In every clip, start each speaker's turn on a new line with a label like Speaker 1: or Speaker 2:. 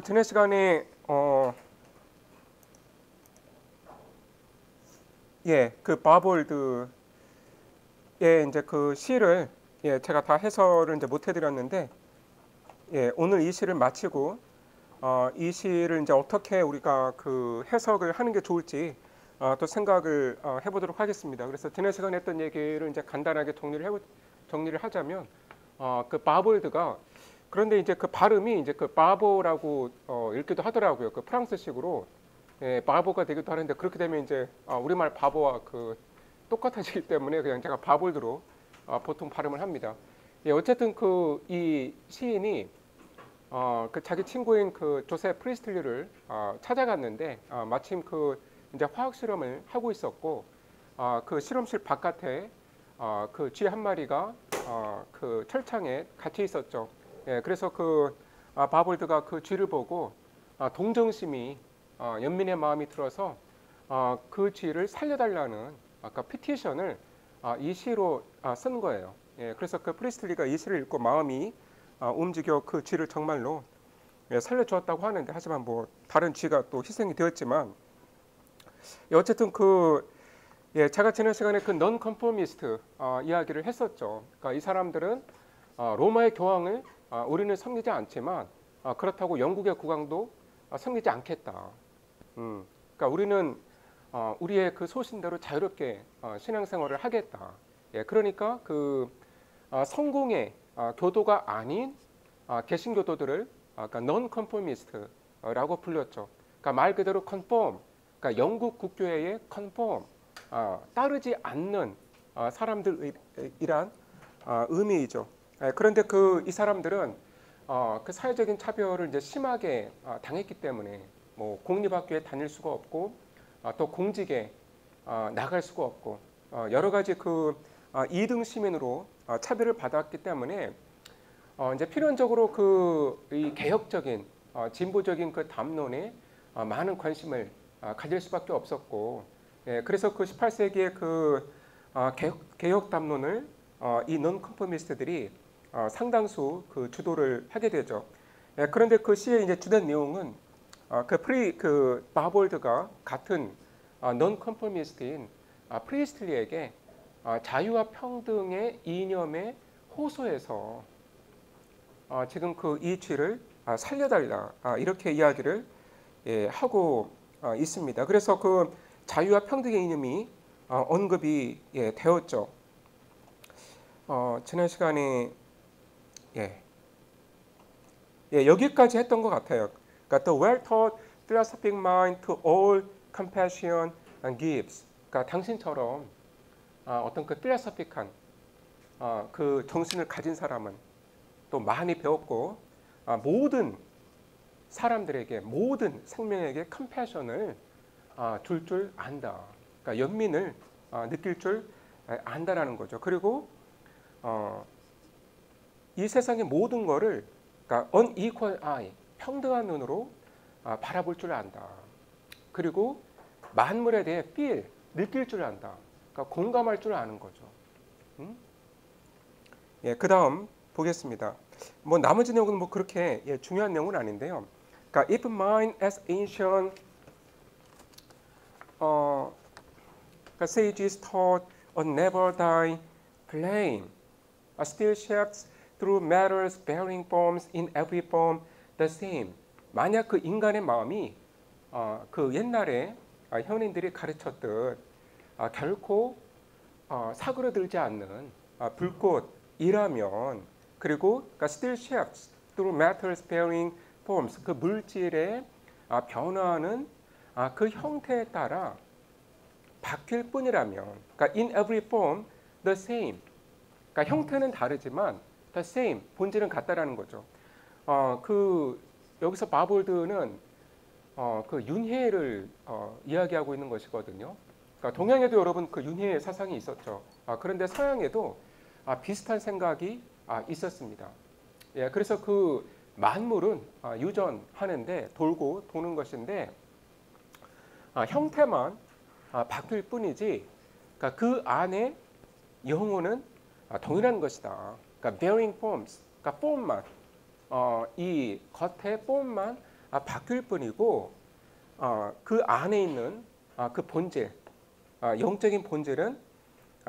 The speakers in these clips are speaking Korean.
Speaker 1: 지난 시간에 그 바볼드의 이제 그 시를 제가 다 해설을 이제 못 해드렸는데 오늘 이 시를 마치고 이 시를 이제 어떻게 우리가 그 해석을 하는 게 좋을지 또 생각을 해보도록 하겠습니다. 그래서 지난 시간에 했던 얘기를 이제 간단하게 정리를 하자면 그 바볼드가 그런데 이제 그 발음이 이제 그 바보라고 읽기도 하더라고요. 그 프랑스식으로 바보가 되기도 하는데 그렇게 되면 이제 우리말 바보와 그 똑같아지기 때문에 그냥 제가 바볼드로 보통 발음을 합니다. 어쨌든 그 이 시인이 그 자기 친구인 그 조셉 프리스틀리를 찾아갔는데 마침 그 이제 화학 실험을 하고 있었고 그 실험실 바깥에 그 쥐 한 마리가 그 철창에 갇혀 있었죠. 그래서 그 바볼드가 그 쥐를 보고 동정심이 연민의 마음이 들어서 그 쥐를 살려달라는 아까 피티션을 이 시로 쓴 거예요. 그래서 그 프리스틀리가 이 시를 읽고 마음이 움직여 그 쥐를 정말로 살려주었다고 하는데 하지만 뭐 다른 쥐가 또 희생이 되었지만 어쨌든 그 제가 지난 시간에 그 넌컨포미스트 이야기를 했었죠. 그러니까 이 사람들은 로마의 교황을 우리는 섬기지 않지만 그렇다고 영국의 국왕도 섬기지 않겠다. 그러니까 우리는 우리의 그 소신대로 자유롭게 신앙생활을 하겠다. 그러니까 그 성공의 교도가 아닌 개신교도들을 그러니까 넌컨포미스트라고 불렸죠. 그러니까 말 그대로 컨폼, 그러니까 영국 국교회의 컨폼, 따르지 않는 사람들이란 의미이죠. 그런데 그 이 사람들은 그 사회적인 차별을 이제 심하게 당했기 때문에 뭐 공립학교에 다닐 수가 없고 또 공직에 나갈 수가 없고 여러 가지 그 2등 시민으로 차별을 받았기 때문에 이제 필연적으로 그 이 개혁적인 진보적인 그 담론에 많은 관심을 가질 수밖에 없었고 그래서 그 18세기의 그 개혁 담론을 이 넌컨포미스트들이 상당수 그 주도를 하게 되죠. 그런데 그 시의 이제 주된 내용은 그 바볼드가 같은 넌컨포미스트인 프리스틀리에게 자유와 평등의 이념에 호소해서 지금 그 이치를 살려달라 이렇게 이야기를 하고 있습니다. 그래서 그 자유와 평등의 이념이 언급이 되었죠. 지난 시간에 여기까지 했던 것 같아요. 그러니까 the well-taught philosophic mind to all compassion and gives. 그러니까 당신처럼 어떤 그 필라소픽한 그 정신을 가진 사람은 또 많이 배웠고 모든 사람들에게 모든 생명에게 컴패션을 줄 안다. 그러니까 연민을 느낄 줄 안다라는 거죠. 그리고 이 세상의 모든 거를 그러니까 unequal eye 평등한 눈으로 바라볼 줄 안다. 그리고 만물에 대해 feel 느낄 줄 안다. 그러니까 공감할 줄 아는 거죠. 그 다음 보겠습니다. 뭐 나머지 내용은 뭐 그렇게 중요한 내용은 아닌데요. 그러니까 if mind as ancient 그러니까 sages taught a never die flame still shapes through matter's bearing forms in every form the same. 만약 그 인간의 마음이 그 옛날에 현인들이 가르쳤듯 결코 사그러들지 않는 불꽃이라면 그리고 그러니까 still shapes through matter's bearing forms 그 물질의 변화하는 그 형태에 따라 바뀔 뿐이라면 그러니까 in every form the same 그러니까 형태는 다르지만 the same 본질은 같다라는 거죠. 그 여기서 바볼드는 그 윤회를 이야기하고 있는 것이거든요. 그러니까 동양에도 여러분 그 윤회 사상이 있었죠. 그런데 서양에도 비슷한 생각이 있었습니다. 그래서 그 만물은 유전하는데 돌고 도는 것인데 형태만 바뀔 뿐이지 그러니까 그 안에 영혼은 동일한 것이다. 그러니까 bearing forms, 그러니까 폼만 이 겉의 폼만 바뀔 뿐이고 그 안에 있는 그 본질, 영적인 본질은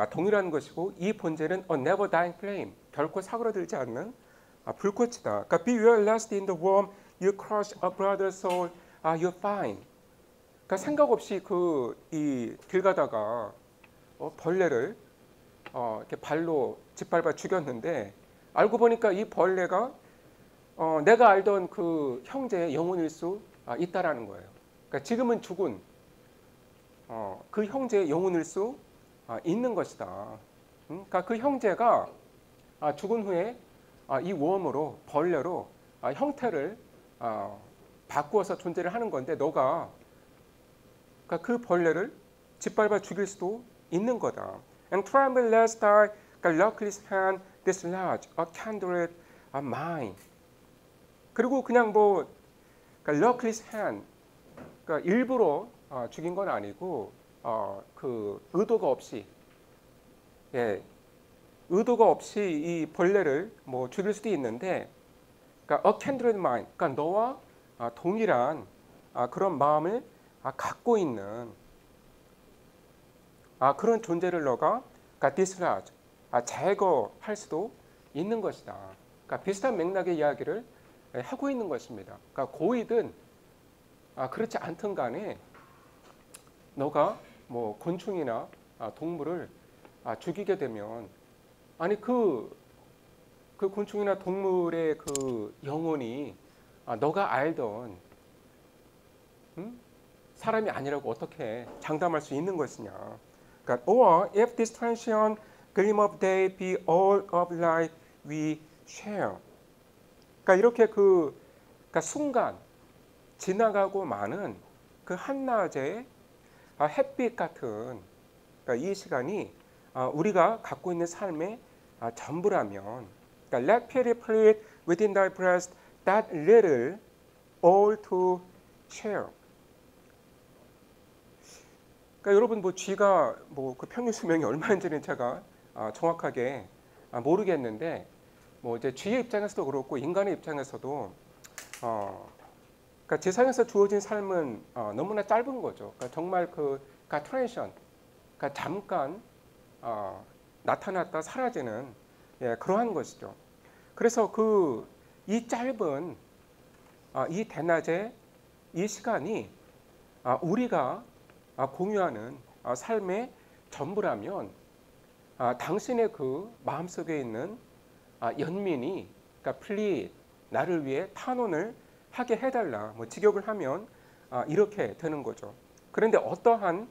Speaker 1: 동일한 것이고 이 본질은 a never dying flame, 결코 사그라들지 않는 불꽃이다. 그러니까 be well lost in the worm, you crush a brother's soul, you're fine. 그러니까 생각 없이 이 길 가다가 벌레를 이렇게 발로 짓밟아 죽였는데 알고 보니까 이 벌레가 내가 알던 그 형제의 영혼일 수 있다라는 거예요. 그러니까 지금은 죽은 그 형제의 영혼일 수 있는 것이다. 그러니까 그 형제가 죽은 후에 이 웜으로 벌레로 형태를 바꾸어서 존재를 하는 건데 너가 그러니까 그 벌레를 짓밟아 죽일 수도 있는 거다. And tremble lest thy luckless hand dislodge a kindred mine. 그리고 그냥 그러니까 luckless hand, 그러니까 일부러 죽인 건 아니고 그 의도가 없이, 의도가 없이 이 벌레를 죽일 수도 있는데, 그러니까 a kindred mind, 그러니까 너와 동일한 그런 마음을 갖고 있는 그런 존재를 너가 그러니까 dislodge, 제거할 수도 있는 것이다. 그러니까 비슷한 맥락의 이야기를 하고 있는 것입니다. 그러니까 고이든 그렇지 않든 간에 너가 곤충이나 동물을 죽이게 되면 아니 그 곤충이나 동물의 그 영혼이 너가 알던 사람이 아니라고 어떻게 장담할 수 있는 것이냐. 그러니까 or if this transient gleam of day be all of life we share. 그러니까 이렇게 그러니까 순간 지나가고 마는 그 한낮의 햇빛 같은 그러니까 이 시간이 우리가 갖고 있는 삶의 전부라면, 그러니까 let pity plead within thy breast that little all to share. 그러니까 여러분 쥐가 그 평균 수명이 얼마인지는 제가 정확하게 모르겠는데 이제 쥐의 입장에서도 그렇고 인간의 입장에서도 그러니까 세상에서 주어진 삶은 너무나 짧은 거죠. 그러니까 정말 그러니까 트랜션, 그러니까 잠깐 나타났다 사라지는 그러한 것이죠. 그래서 이 짧은 이 대낮의 이 시간이 우리가 공유하는 삶의 전부라면 당신의 그 마음속에 있는 연민이 그러니까 plead, 나를 위해 탄원을 하게 해달라, 직역을 하면 이렇게 되는 거죠. 그런데 어떠한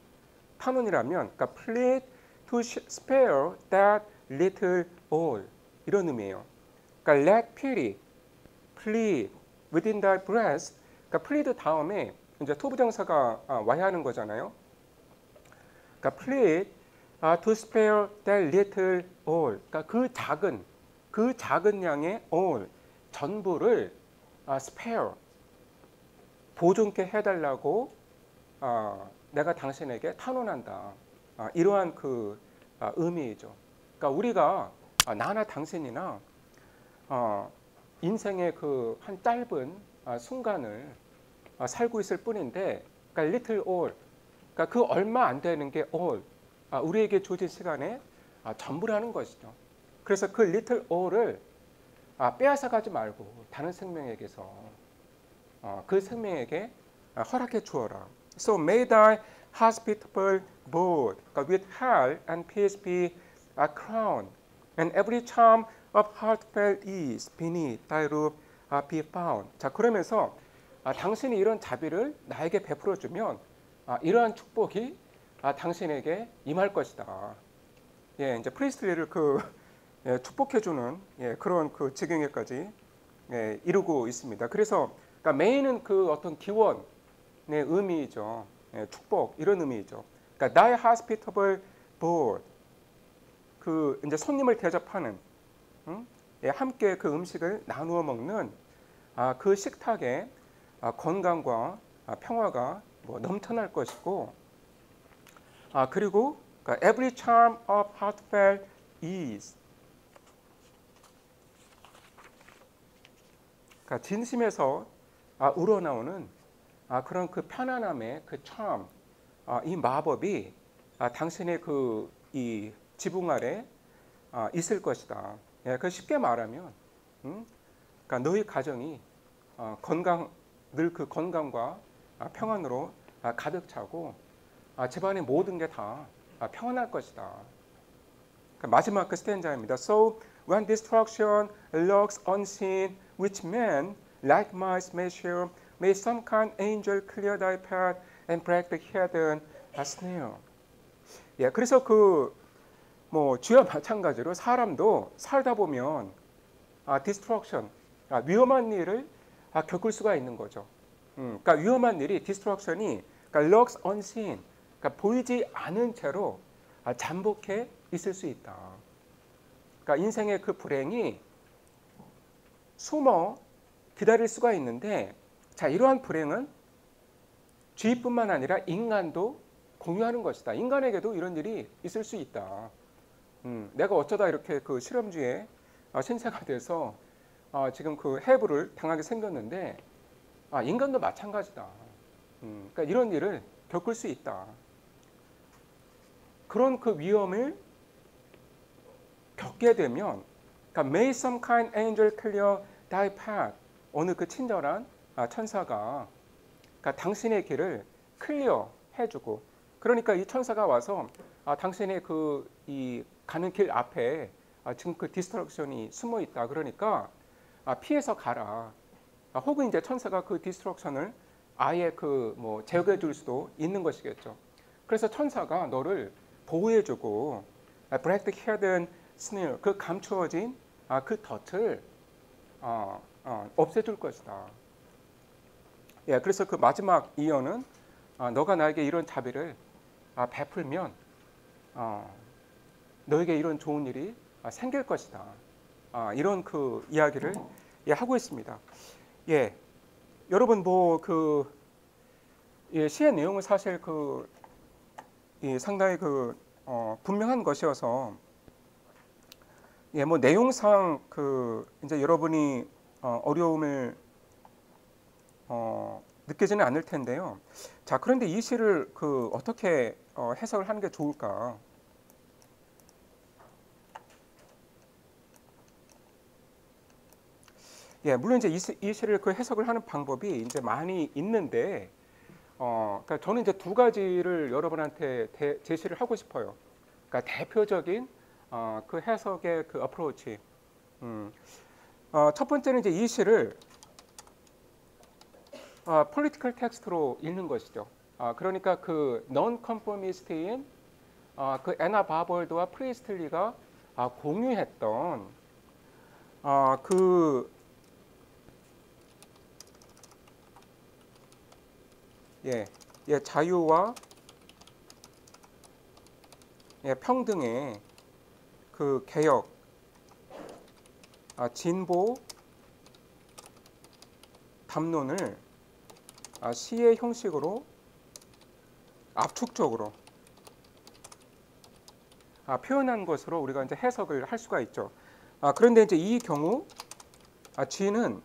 Speaker 1: 탄원이라면 그러니까 plead to spare that little all 이런 의미예요. 그러니까 let pity plead within thy breast. 그러니까 plead 다음에 이제 투부정사가 와야 하는 거잖아요. 그러니까 plead to spare that little all. 그러니까 그 작은 양의 all 전부를 spare 보존케 해달라고 내가 당신에게 탄원한다. 이러한 그 의미이죠. 그러니까 우리가 나나 당신이나 인생의 그 한 짧은 순간을 살고 있을 뿐인데, 그러니까 little all, 그러니까 그 얼마 안 되는 게 all, 우리에게 주어진 시간의 전부라는 것이죠. 그래서 그 little all을 빼앗아 가지 말고 다른 생명에게서 그 생명에게 허락해 주어라. So may thy hospitable board with health and peace be a crown, and every charm of heartfelt ease beneath thy roof be found. 자, 그러면서 당신이 이런 자비를 나에게 베풀어 주면 이러한 축복이 당신에게 임할 것이다. 이제 프리스틀리를 축복해 주는 그런 그 지경에까지 이루고 있습니다. 그래서 그러니까 메인은 그 어떤 기원의 의미이죠. 축복 이런 의미이죠. 그러니까 thy hospitable board, 그 이제 손님을 대접하는, 함께 그 음식을 나누어 먹는 그 식탁에 건강과 평화가 넘쳐날 것이고, 그리고 every charm of heartfelt ease, 그러니까 진심에서 우러나오는 그런 그 편안함의 그 charm, 이 마법이 당신의 그 이 지붕 아래 있을 것이다. 예, 그 쉽게 말하면, 그러니까 너희 가정이 늘 그 건강과 평안으로 가득 차고 집안의 모든 게 다 평안할 것이다. 그러니까 마지막 그 스탠자입니다. So when destruction lurks unseen, which men like mice may share, may some kind angel clear thy path and break the hidden snare. 예, 그래서 뭐 주와 마찬가지로 사람도 살다 보면 디스트럭션, 위험한 일을 겪을 수가 있는 거죠. 그러니까 위험한 일이 디스트럭션이 그러니까 lurks unseen, 그러니까 보이지 않은 채로 잠복해 있을 수 있다. 그러니까 인생의 그 불행이 숨어 기다릴 수가 있는데, 자, 이러한 불행은 쥐뿐만 아니라 인간도 공유하는 것이다. 인간에게도 이런 일이 있을 수 있다. 내가 어쩌다 이렇게 그 실험주에 신세가 돼서 지금 그 해부를 당하게 생겼는데, 인간도 마찬가지다. 그러니까 이런 일을 겪을 수 있다. 그런 그 위험을 겪게 되면, 그러니까 may some kind angel clear thy path, 어느 그 친절한 천사가 그러니까 당신의 길을 클리어 해주고, 그러니까 이 천사가 와서 당신의 이 가는 길 앞에 지금 그 디스트럭션이 숨어 있다. 그러니까 피해서 가라. 혹은 이제 천사가 그 디스트럭션을 아예 뭐 제거해 줄 수도 있는 것이겠죠. 그래서 천사가 너를 보호해주고 break the hidden snare, 그 감추어진 그 덫을 없애줄 것이다. 예, 그래서 그 마지막 이언은 너가 나에게 이런 자비를 베풀면 너에게 이런 좋은 일이 생길 것이다. 이런 그 이야기를 하고 있습니다. 예, 여러분 뭐 시의 내용은 사실 상당히 분명한 것이어서, 예, 뭐 내용상 이제 여러분이 어려움을 느끼지는 않을 텐데요. 자, 그런데 이 시를 어떻게 해석을 하는 게 좋을까? 예, 물론 이제 이 시를 해석을 하는 방법이 이제 많이 있는데, 그러니까 저는 이제 두 가지를 여러분한테 제시를 하고 싶어요. 그러니까 대표적인 그 해석의 그 어프로치. 첫 번째는 이제 이 시를 political text로 읽는 것이죠. 그러니까 non-conformist인 애나 바볼드와 프리스틀리가 공유했던 자유와 평등의 개혁, 진보 담론을 시의 형식으로 압축적으로 표현한 것으로 우리가 이제 해석을 할 수가 있죠. 그런데 이제 이 경우 쥐는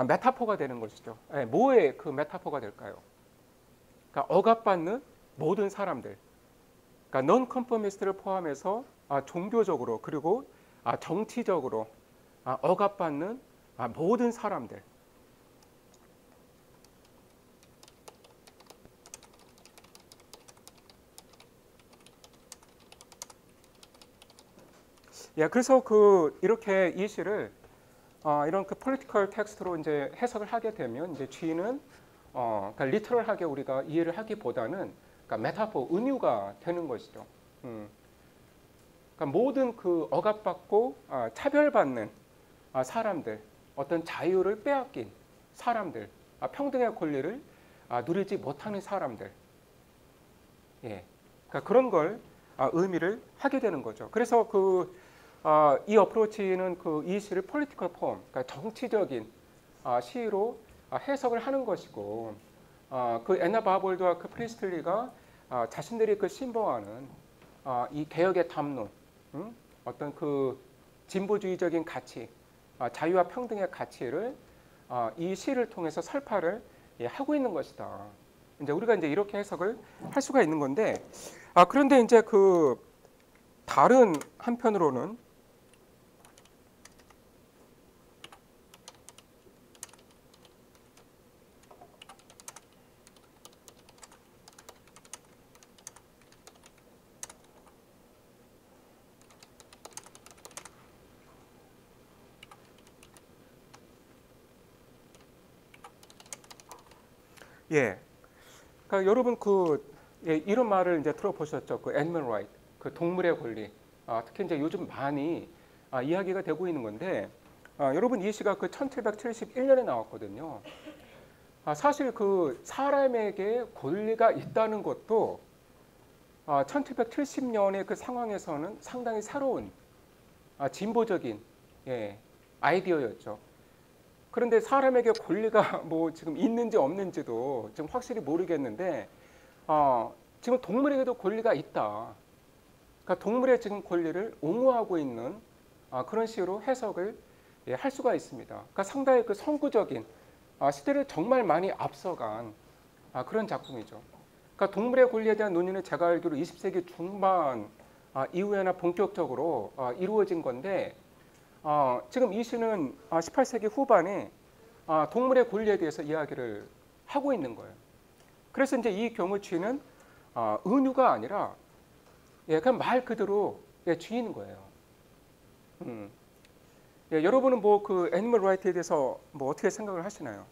Speaker 1: 메타포가 되는 것이죠. 뭐의 메타포가 될까요? 그러니까 억압받는 모든 사람들, 그러니까 non-conformist를 포함해서 종교적으로 그리고 정치적으로 억압받는 모든 사람들. 예, 그래서 이렇게 이 시를 이런 political text로 이제 해석을 하게 되면 이제 G는 그러니까 리터럴하게 우리가 이해를 하기보다는 그러니까 메타포, 은유가 되는 것이죠. 그러니까 모든 억압받고 차별받는 사람들, 어떤 자유를 빼앗긴 사람들, 평등의 권리를 누리지 못하는 사람들, 예, 그러니까 그런 걸 의미를 하게 되는 거죠. 그래서 이 어프로치는 이 시를 political form, 그러니까 정치적인 시로 해석을 하는 것이고, 애나 바볼드와 프리스틀리가 자신들이 신봉하는 이 개혁의 담론, 어떤 진보주의적인 가치, 자유와 평등의 가치를 이 시를 통해서 설파를 하고 있는 것이다. 이제 우리가 이제 이렇게 해석을 할 수가 있는 건데, 그런데 이제 그 다른 한편으로는 예, 그러니까 여러분 이런 말을 이제 들어보셨죠? 그 애니멀 라이트, 그 동물의 권리. 특히 이제 요즘 많이 이야기가 되고 있는 건데, 여러분 이 시가 그 1771년에 나왔거든요. 사실 그 사람에게 권리가 있다는 것도 1770년의 그 상황에서는 상당히 새로운 진보적인 아이디어였죠. 그런데 사람에게 권리가 뭐 지금 있는지 없는지도 지금 확실히 모르겠는데 지금 동물에게도 권리가 있다. 그러니까 동물의 지금 권리를 옹호하고 있는 그런 식으로 해석을 할 수가 있습니다. 그러니까 상당히 그 선구적인 시대를 정말 많이 앞서간 그런 작품이죠. 그러니까 동물의 권리에 대한 논의는 제가 알기로 20세기 중반 이후에나 본격적으로 이루어진 건데 지금 이 시는 18세기 후반에 동물의 권리에 대해서 이야기를 하고 있는 거예요. 그래서 이제 이 경우쥐는 은유가 아니라 그냥 말 그대로 쥐인 거예요. 여러분은 뭐 그 애니멀 라이트에 대해서 뭐 어떻게 생각을 하시나요?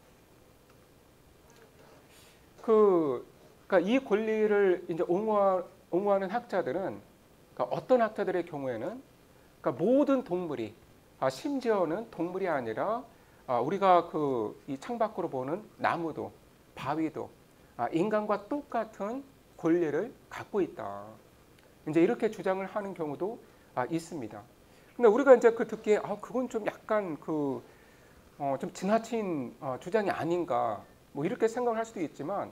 Speaker 1: 그러니까 이 권리를 이제 옹호하는 학자들은 그러니까 어떤 학자들의 경우에는 그러니까 모든 동물이 심지어는 동물이 아니라 우리가 그 이 창밖으로 보는 나무도 바위도 인간과 똑같은 권리를 갖고 있다. 이제 이렇게 주장을 하는 경우도 있습니다. 근데 우리가 이제 그 듣기에 그건 좀 약간 그 좀 지나친 주장이 아닌가 뭐 이렇게 생각을 할 수도 있지만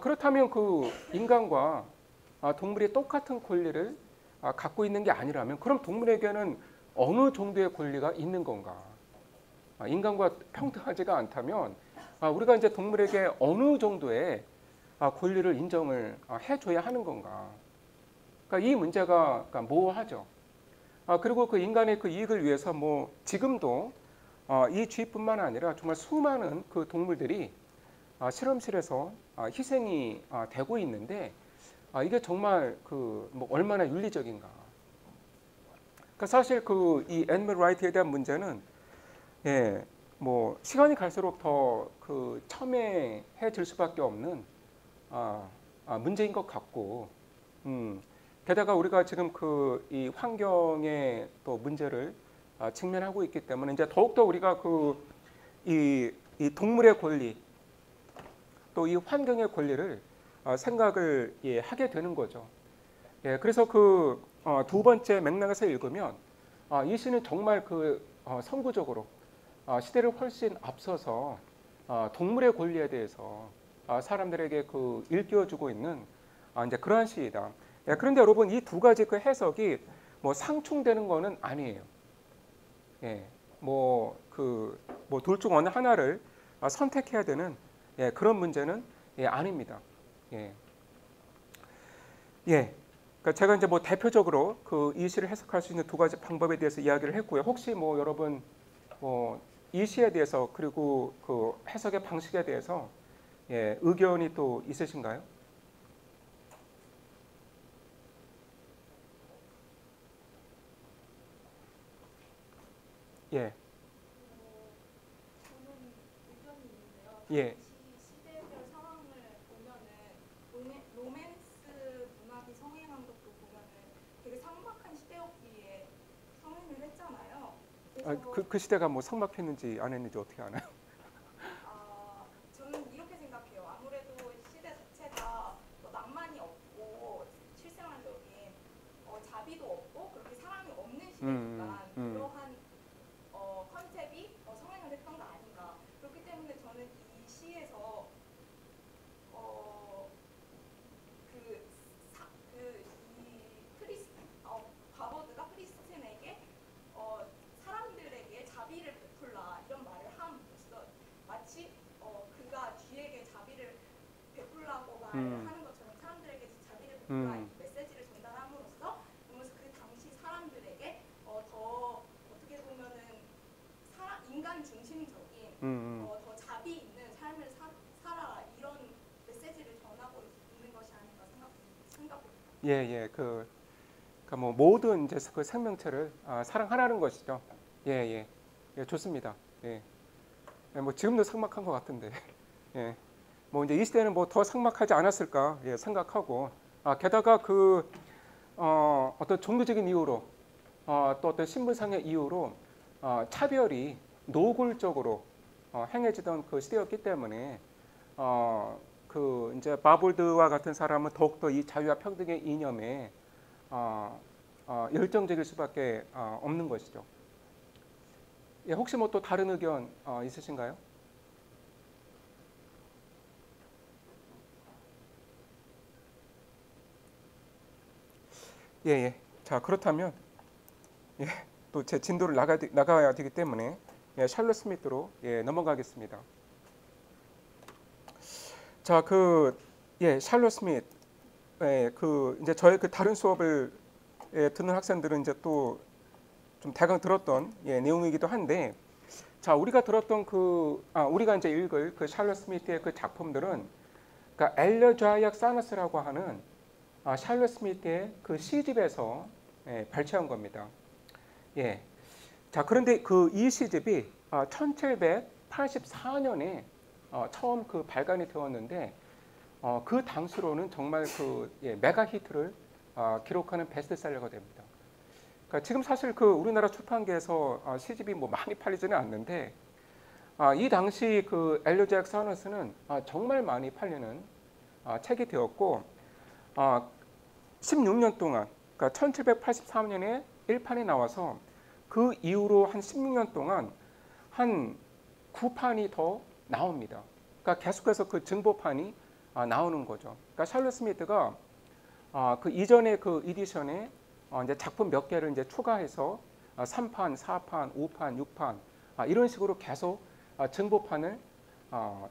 Speaker 1: 그렇다면 그 인간과 동물이 똑같은 권리를 갖고 있는 게 아니라면 그럼 동물에게는 어느 정도의 권리가 있는 건가? 인간과 평등하지가 않다면 우리가 이제 동물에게 어느 정도의 권리를 인정을 해줘야 하는 건가? 그러니까 이 문제가 그러니까 모호하죠. 그리고 그 인간의 그 이익을 위해서 뭐 지금도 이 쥐뿐만 아니라 정말 수많은 그 동물들이 실험실에서 희생이 되고 있는데 이게 정말 그 뭐 얼마나 윤리적인가? 그러니까 사실 그 이 애니멀 라이트에 대한 문제는 뭐 시간이 갈수록 더 그 첨예해질 수밖에 없는 문제인 것 같고, 게다가 우리가 지금 그 이 환경의 또 문제를 직면하고 있기 때문에 이제 더욱더 우리가 그 이 동물의 권리 또 이 환경의 권리를 생각을 하게 되는 거죠. 그래서 그 두 번째 맥락에서 읽으면 이 시는 정말 그 선구적으로 시대를 훨씬 앞서서 동물의 권리에 대해서 사람들에게 그 일깨워주고 있는 이제 그러한 시이다. 그런데 여러분 이 두 가지 그 해석이 뭐 상충되는 거는 아니에요. 뭐 그 뭐 둘 중 어느 하나를 선택해야 되는 그런 문제는 아닙니다. 예. 그러니까 제가 이제 뭐 대표적으로 그 이 시를 해석할 수 있는 두 가지 방법에 대해서 이야기를 했고요. 혹시 뭐 여러분 이 시에 대해서 그리고 그 해석의 방식에 대해서 의견이 또 있으신가요? 예,
Speaker 2: 저는 의견이 있는데요.
Speaker 1: 예,
Speaker 2: 당시 시대별 상황을 보면은 로맨스 문학이 성행한 것도 보면은 되게 삭막한 시대였기에 성행을 했잖아요. 그래서
Speaker 1: 그 시대가 뭐 삭막했는지 안 했는지 어떻게 아나요?
Speaker 2: 저는 이렇게 생각해요. 아무래도 시대 자체가 뭐 낭만이 없고 실생활적인 자비도 없고 그렇게 사랑이 없는 시대니까 그러한 컨셉이 성행을 했던 거 아닌가. 그렇기 때문에 저는 이 시에서 어, 그, 바버드가 프리스틴에게 사람들에게 자비를 베풀라 이런 말을 함으로써 말하는 것처럼 사람들에게 자비를 베풀라 이렇게 메시지를 전달함으로써 그 당시 사람들에게 더 어떻게 보면은 인간 중심적인 더 자비 있는 삶을 살아라 이런 메시지를 전하고 있는 것이 아닌가 생각합니다.
Speaker 1: 예. 그러니까 뭐 모든 이제 그 생명체를 사랑하라는 것이죠. 예, 좋습니다. 예. 뭐 지금도 삭막한 것 같은데. 예. 뭐 이제 이 시대는 뭐 더 삭막하지 않았을까 생각하고 게다가 그 어떤 종교적인 이유로 또 어떤 신분상의 이유로 차별이 노골적으로 행해지던 그 시대였기 때문에 그 이제 바볼드와 같은 사람은 더욱더 이 자유와 평등의 이념에 열정적일 수밖에 없는 것이죠. 예, 혹시 뭐 또 다른 의견 있으신가요? 예. 자, 그렇다면 또 제 진도를 나가야 되기 때문에 샬롯 스미스로 넘어가겠습니다. 자, 샬롯 스미스, 그 이제 저의 그 다른 수업을 듣는 학생들은 이제 또 좀 대강 들었던 내용이기도 한데, 자, 우리가 들었던 우리가 이제 읽을 그 샬롯 스미스의 그 작품들은, 그러니까 엘레자약 사너스라고 하는 샬롯 스미스의 그 시집에서 발췌한 겁니다. 예. 자, 그런데 이 시집이 1784년에 처음 그 발간이 되었는데 그 당시로는 정말 메가 히트를 기록하는 베스트셀러가 됩니다. 그러니까 지금 사실 우리나라 출판계에서 시집이 뭐 많이 팔리지는 않는데 이 당시 그 엘리자크 사너스는 정말 많이 팔리는 책이 되었고 16년 동안, 그러니까 1783년에 1판이 나와서 그 이후로 한 16년 동안 한 9판이 더 나옵니다. 그러니까 계속해서 그 증보판이 나오는 거죠. 그러니까 샬롯 스미스가 그 이전의 그 에디션에 이제 작품 몇 개를 이제 추가해서 3판, 4판, 5판, 6판 이런 식으로 계속 증보판을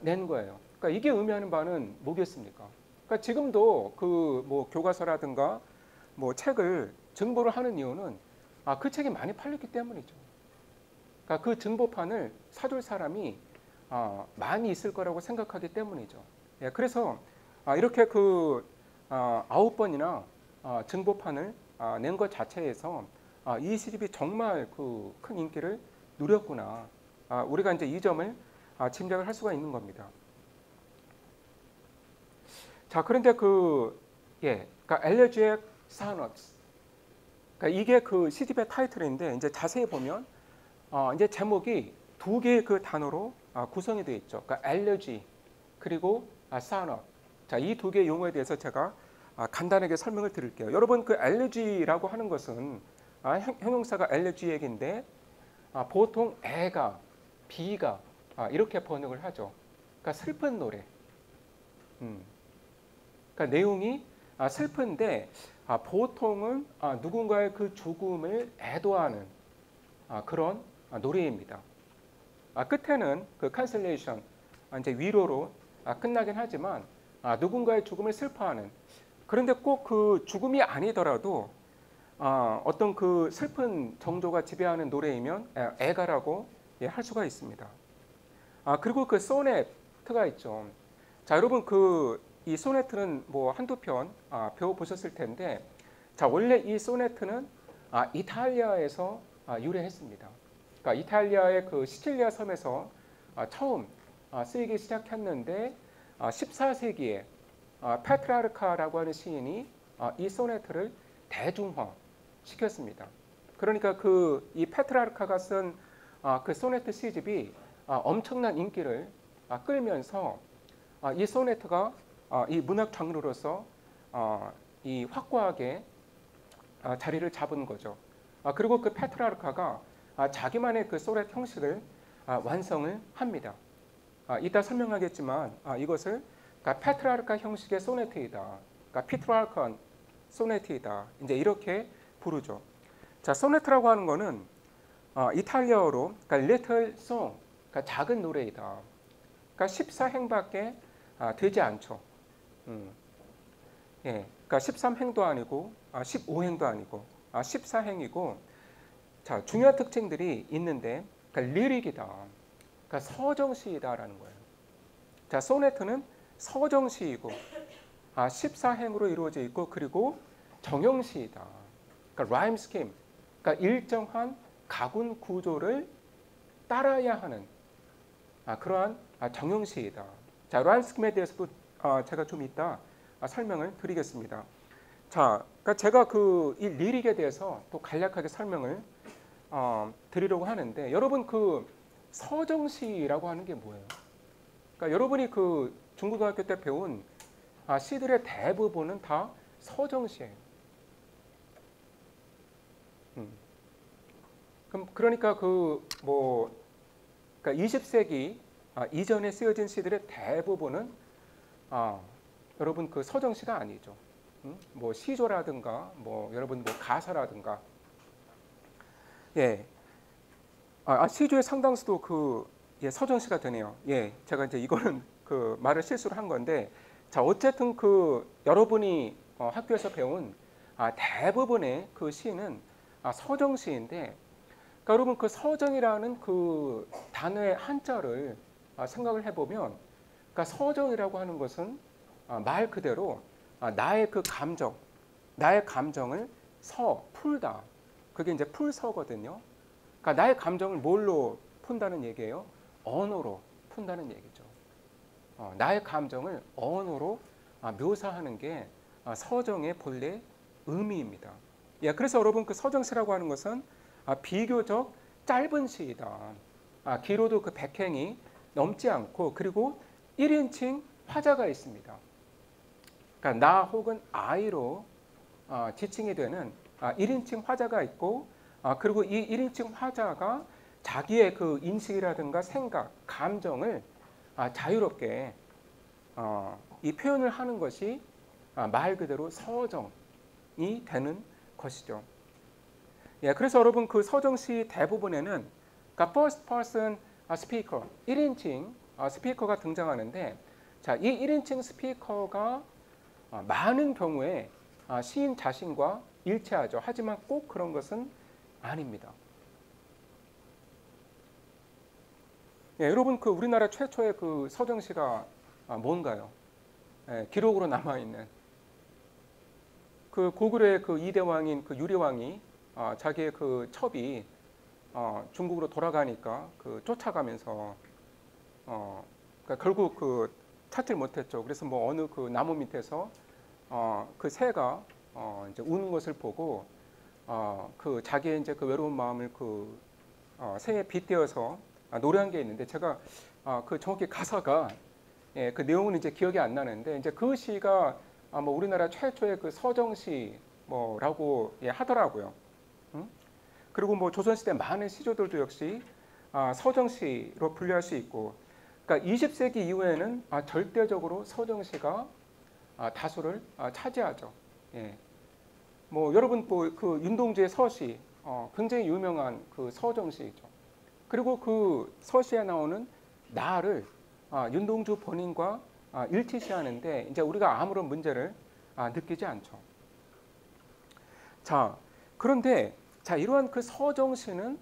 Speaker 1: 낸 거예요. 그러니까 이게 의미하는 바는 뭐겠습니까? 그러니까 지금도 그 뭐 교과서라든가 뭐 책을 증보를 하는 이유는 그 책이 많이 팔렸기 때문이죠. 그러니까 그 증보판을 사줄 사람이 많이 있을 거라고 생각하기 때문이죠. 예, 그래서 이렇게 9번이나 증보판을 낸 것 자체에서 이 시집이 정말 큰 인기를 누렸구나. 우리가 이제 이 점을 짐작을 할 수가 있는 겁니다. 자, 그런데 그러니까 엘레지액 사너스, 그러니까 이게 그 시집의 타이틀인데 이제 자세히 보면 이제 제목이 두 개의 그 단어로 구성이 되어 있죠. 그러니까 엘레지 그리고 사너. 자, 이 두 개의 용어에 대해서 제가 간단하게 설명을 드릴게요. 여러분 그 엘레지라고 하는 것은 형용사가 엘레지액인데 보통 애가 비가 이렇게 번역을 하죠. 그러니까 슬픈 노래. 그러니까 내용이 슬픈데 보통은 누군가의 그 죽음을 애도하는 그런 노래입니다. 끝에는 그 칸셀레이션 이제 위로로 끝나긴 하지만 누군가의 죽음을 슬퍼하는, 그런데 꼭 그 죽음이 아니더라도 어떤 그 슬픈 정조가 지배하는 노래이면 애가라고 할 수가 있습니다. 그리고 그 소네트가 있죠. 자, 여러분 이 소네트는 뭐 한두 편 배워보셨을 텐데, 자, 원래 이 소네트는 이탈리아에서 유래했습니다. 그러니까 이탈리아의 그 시칠리아 섬에서 처음 쓰이기 시작했는데 14세기에 페트라르카라고 하는 시인이 이 소네트를 대중화 시켰습니다. 그러니까 이 페트라르카가 쓴 그 소네트 시집이 엄청난 인기를 끌면서 이 소네트가 이 문학 장르로서 이 확고하게 자리를 잡은 거죠. 그리고 그 페트라르카가 자기만의 그 소네트 형식을 완성을 합니다. 이따 설명하겠지만 이것을 그러니까 페트라르카 형식의 소네트이다. 그러니까 피트라르칸 소네트이다. 이제 이렇게 부르죠. 자, 소네트라고 하는 거는 이탈리아어로 그러니까 little song, 그러니까 작은 노래이다. 그러니까 14행밖에 되지 않죠. 예, 그러니까 13행도 아니고 15행도 아니고 14행이고 자, 중요한 특징들이 있는데 그러니까 리릭이다. 그러니까 서정시이다라는 거예요. 자, 소네트는 서정시이고 14행으로 이루어져 있고 그리고 정형시이다. 그러니까 라임 스킴. 그러니까 일정한 가군 구조를 따라야 하는 그러한 정형시이다. 자, 라임 스킴에 대해서도 제가 좀 이따 설명을 드리겠습니다. 자, 그러니까 제가 이 리릭에 대해서 또 간략하게 설명을 드리려고 하는데 여러분 그 서정시라고 하는 게 뭐예요? 그러니까 여러분이 그 중고등학교 때 배운 시들의 대부분은 다 서정시예요. 그러니까 그러니까 20세기 이전에 쓰여진 시들의 대부분은 여러분 그 서정시가 아니죠. 뭐 시조라든가 뭐 여러분 뭐 가사라든가 예. 시조의 상당수도 서정시가 되네요. 예. 제가 이제 이거는 그 말을 실수를 한 건데 자, 어쨌든 그 여러분이 학교에서 배운 대부분의 그 시는 서정시인데 그러니까 여러분 그 서정이라는 그 단어의 한자를 생각을 해보면 그러니까 서정이라고 하는 것은 말 그대로 나의 그 감정, 나의 감정을 풀다. 그게 이제 풀서거든요. 그러니까 나의 감정을 뭘로 푼다는 얘기예요? 언어로 푼다는 얘기죠. 나의 감정을 언어로 묘사하는 게 서정의 본래 의미입니다. 예, 그래서 여러분 그 서정시라고 하는 것은 비교적 짧은 시이다. 길어도 그 100행이 넘지 않고 그리고 1인칭 화자가 있습니다. 그러니까 나 혹은 아이로 지칭이 되는 1인칭 화자가 있고 그리고 이 1인칭 화자가 자기의 그 인식이라든가 생각, 감정을 자유롭게 이 표현을 하는 것이 말 그대로 서정이 되는 것이죠. 예, 그래서 여러분 그 서정시 대부분에는 그러니까 first person speaker, 1인칭 스피커가 등장하는데 자, 이 1인칭 스피커가 많은 경우에 시인 자신과 일치하죠. 하지만 꼭 그런 것은 아닙니다. 예, 여러분 그 우리나라 최초의 그 서정시가 뭔가요? 예, 기록으로 남아 있는 그 고구려의 그 이대왕인 그 유리왕이 자기의 그 첩이 중국으로 돌아가니까 그 쫓아가면서 그러니까 결국 그 찾질 못했죠. 그래서 뭐 어느 그 나무 밑에서 그 새가 이제 우는 것을 보고 그 자기의 이제 그 외로운 마음을 그 새에 빗대어서 노래한 게 있는데 제가 그 정확히 가사가 예, 그 내용은 이제 기억이 안 나는데 이제 그 시가 뭐 우리나라 최초의 그 서정시 뭐라고 예, 하더라고요. 그리고 뭐 조선시대 많은 시조들도 역시 서정시로 분류할 수 있고, 그러니까 20세기 이후에는 절대적으로 서정시가 다수를 차지하죠. 예. 뭐 여러분 그 윤동주의 서시 굉장히 유명한 그 서정시죠. 그리고 그 서시에 나오는 나를 윤동주 본인과 일치시하는데 이제 우리가 아무런 문제를 느끼지 않죠. 자, 그런데 자, 이러한 그 서정시는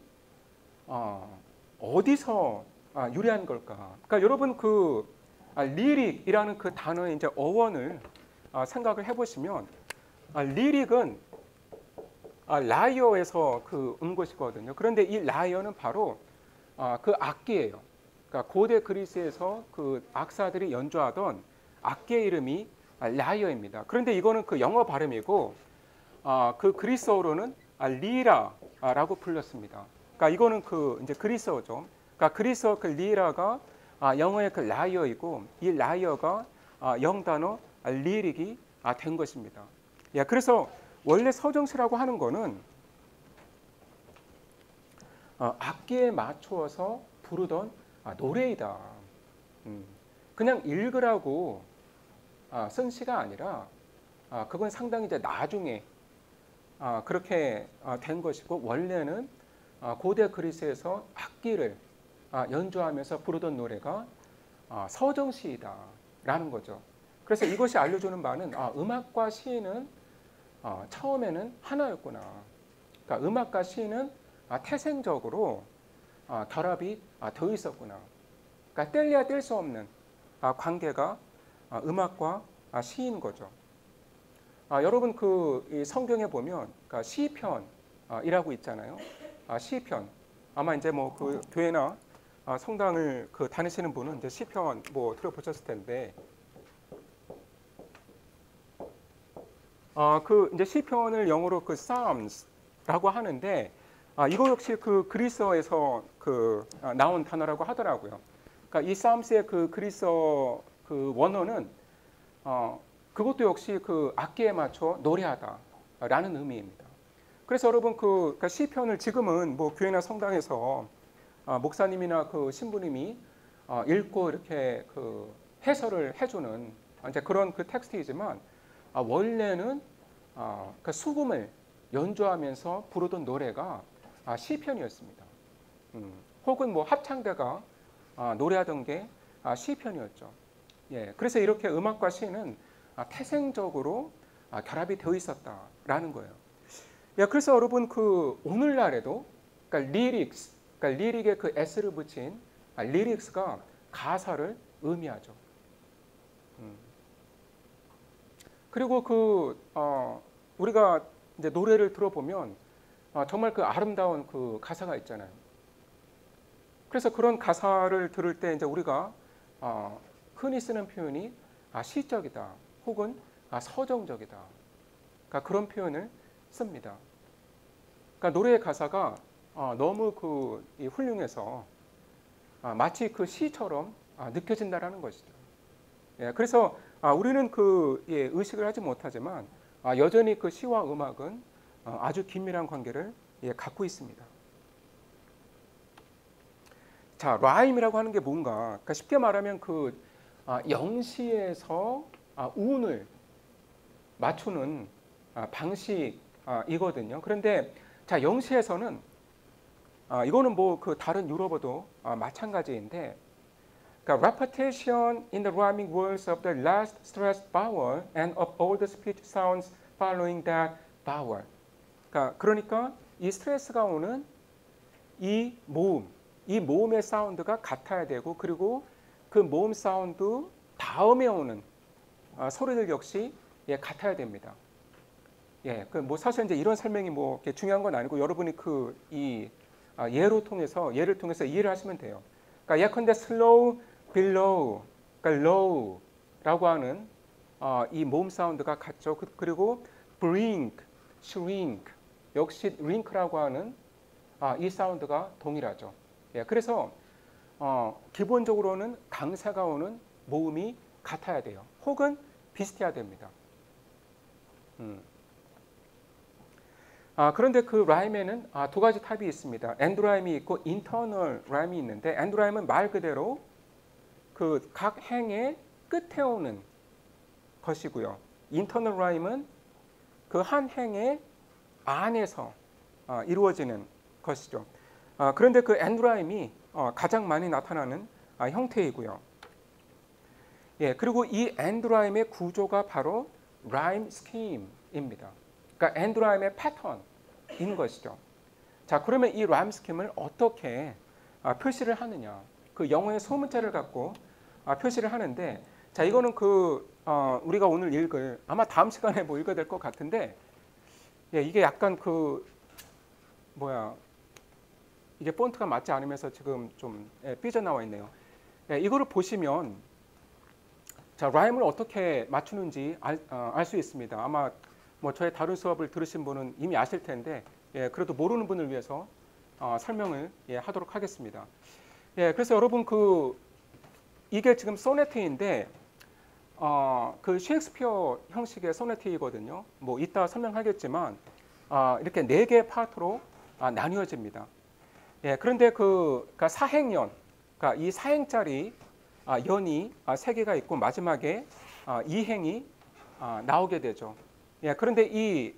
Speaker 1: 어디서 유래한 걸까? 그러니까 여러분 그 리릭이라는 그 단어의 이제 어원을 생각을 해보시면 리릭은 라이어에서 그 온 것이거든요. 그런데 이 라이어는 바로 그 악기예요. 그러니까 고대 그리스에서 그 악사들이 연주하던 악기의 이름이 라이어입니다. 그런데 이거는 그 영어 발음이고 그 그리스어로는 리라라고 불렸습니다. 그러니까 이거는 그 이제 그리스어죠. 그러니까 그리스어 그 리라가 영어의 그 라이어이고 이 라이어가 영단어 리릭이 된 것입니다. 예, 그래서 원래 서정시라고 하는 거는 악기에 맞추어서 부르던 노래이다. 그냥 읽으라고 쓴 시가 아니라 그건 상당히 이제 나중에 그렇게 된 것이고 원래는 고대 그리스에서 악기를 연주하면서 부르던 노래가 서정시이다라는 거죠. 그래서 이것이 알려주는 바는 음악과 시인은 처음에는 하나였구나. 그러니까 음악과 시인은 태생적으로 결합이 되어 있었구나. 그러니까 뗄래야 뗄 수 없는 관계가 음악과 시인 거죠. 여러분 이 성경에 보면 그러니까 시편이라고 있잖아요. 시편 아마 이제 뭐 그 교회나 성당을 다니시는 분은 이제 시편 뭐 들어보셨을 텐데 그 이제 시편을 영어로 그 Psalms라고 하는데 이거 역시 그 그리스어에서 나온 단어라고 하더라고요. 그러니까 이 Psalms의 그 그리스어 그 원어는 그것도 역시 그 악기에 맞춰 노래하다라는 의미입니다. 그래서 여러분 그러니까 시편을 지금은 뭐 교회나 성당에서 목사님이나 그 신부님이 읽고 이렇게 그 해설을 해주는 이제 그런 그 텍스트이지만 원래는 그 수금을 연주하면서 부르던 노래가 시편이었습니다. 혹은 뭐 합창대가 노래하던 게 시편이었죠. 예, 그래서 이렇게 음악과 시는 태생적으로 결합이 되어 있었다라는 거예요. 예, 그래서 여러분 그 오늘날에도 그러니까 리릭스, 그러니까 리릭에 그 s를 붙인 리릭스가 가사를 의미하죠. 그리고 우리가 이제 노래를 들어보면 정말 그 아름다운 그 가사가 있잖아요. 그래서 그런 가사를 들을 때 이제 우리가 흔히 쓰는 표현이 시적이다 혹은 서정적이다. 그러니까 그런 표현을 씁니다. 그러니까 노래의 가사가 너무 훌륭해서 마치 그 시처럼 느껴진다라는 것이죠. 예, 그래서 우리는 의식을 하지 못하지만 여전히 그 시와 음악은 아주 긴밀한 관계를 갖고 있습니다. 자, 라임이라고 하는 게 뭔가? 그러니까 쉽게 말하면 영시에서 운을 맞추는 방식이거든요. 그런데 자, 영시에서는 이거는 뭐 다른 유럽어도 마찬가지인데, 그러니까 repetition in the rhyming words of the last stressed vowel and of all the speech sounds following that vowel. 그러니까 이 스트레스가 오는 이 모음의 사운드가 같아야 되고, 그리고 그 모음 사운드 다음에 오는 소리들 역시 같아야 됩니다. 예, 뭐 사실 이제 이런 설명이 뭐 중요한 건 아니고 여러분이 예를 통해서 이해를 하시면 돼요. 그러니까 예컨대 slow, below, 그러니까 low라고 하는 이 모음 사운드가 같죠. 그리고 blink, shrink 역시 link라고 하는 이 사운드가 동일하죠. 예, 그래서 기본적으로는 강세가 오는 모음이 같아야 돼요. 혹은 비슷해야 됩니다. 그런데 그 라임에는 두 가지 타입이 있습니다. 엔드 라임이 있고 인터널 라임이 있는데, 엔드 라임은 말 그대로 그 각 행의 끝에 오는 것이고요. 인터널 라임은 그 한 행의 안에서 이루어지는 것이죠. 그런데 그 엔드 라임이 가장 많이 나타나는 형태이고요. 예, 그리고 이 엔드 라임의 구조가 바로 라임 스킴입니다. 그러니까 엔드 라임의 패턴인 것이죠. 자, 그러면 이 라임 스킴을 어떻게 표시를 하느냐? 그 영어의 소문자를 갖고 표시를 하는데, 자, 이거는 우리가 오늘 읽을, 아마 다음 시간에 뭐 읽어야 될 것 같은데, 예, 이게 약간 이게 폰트가 맞지 않으면서 지금 좀 삐져나와 있네요. 예, 이거를 보시면 자, 라임을 어떻게 맞추는지 알 수 있습니다. 아마 뭐 저의 다른 수업을 들으신 분은 이미 아실 텐데, 예, 그래도 모르는 분을 위해서 설명을 하도록 하겠습니다. 예, 그래서 여러분 이게 지금 소네트인데 그 셰익스피어 형식의 소네트이거든요. 뭐 이따 설명하겠지만 이렇게 4개의 파트로 나뉘어집니다. 예, 그런데 그러니까 사행연, 그러니까 이 사행짜리 연이 3개가 있고 마지막에 2행이 나오게 되죠. 예, 그런데 이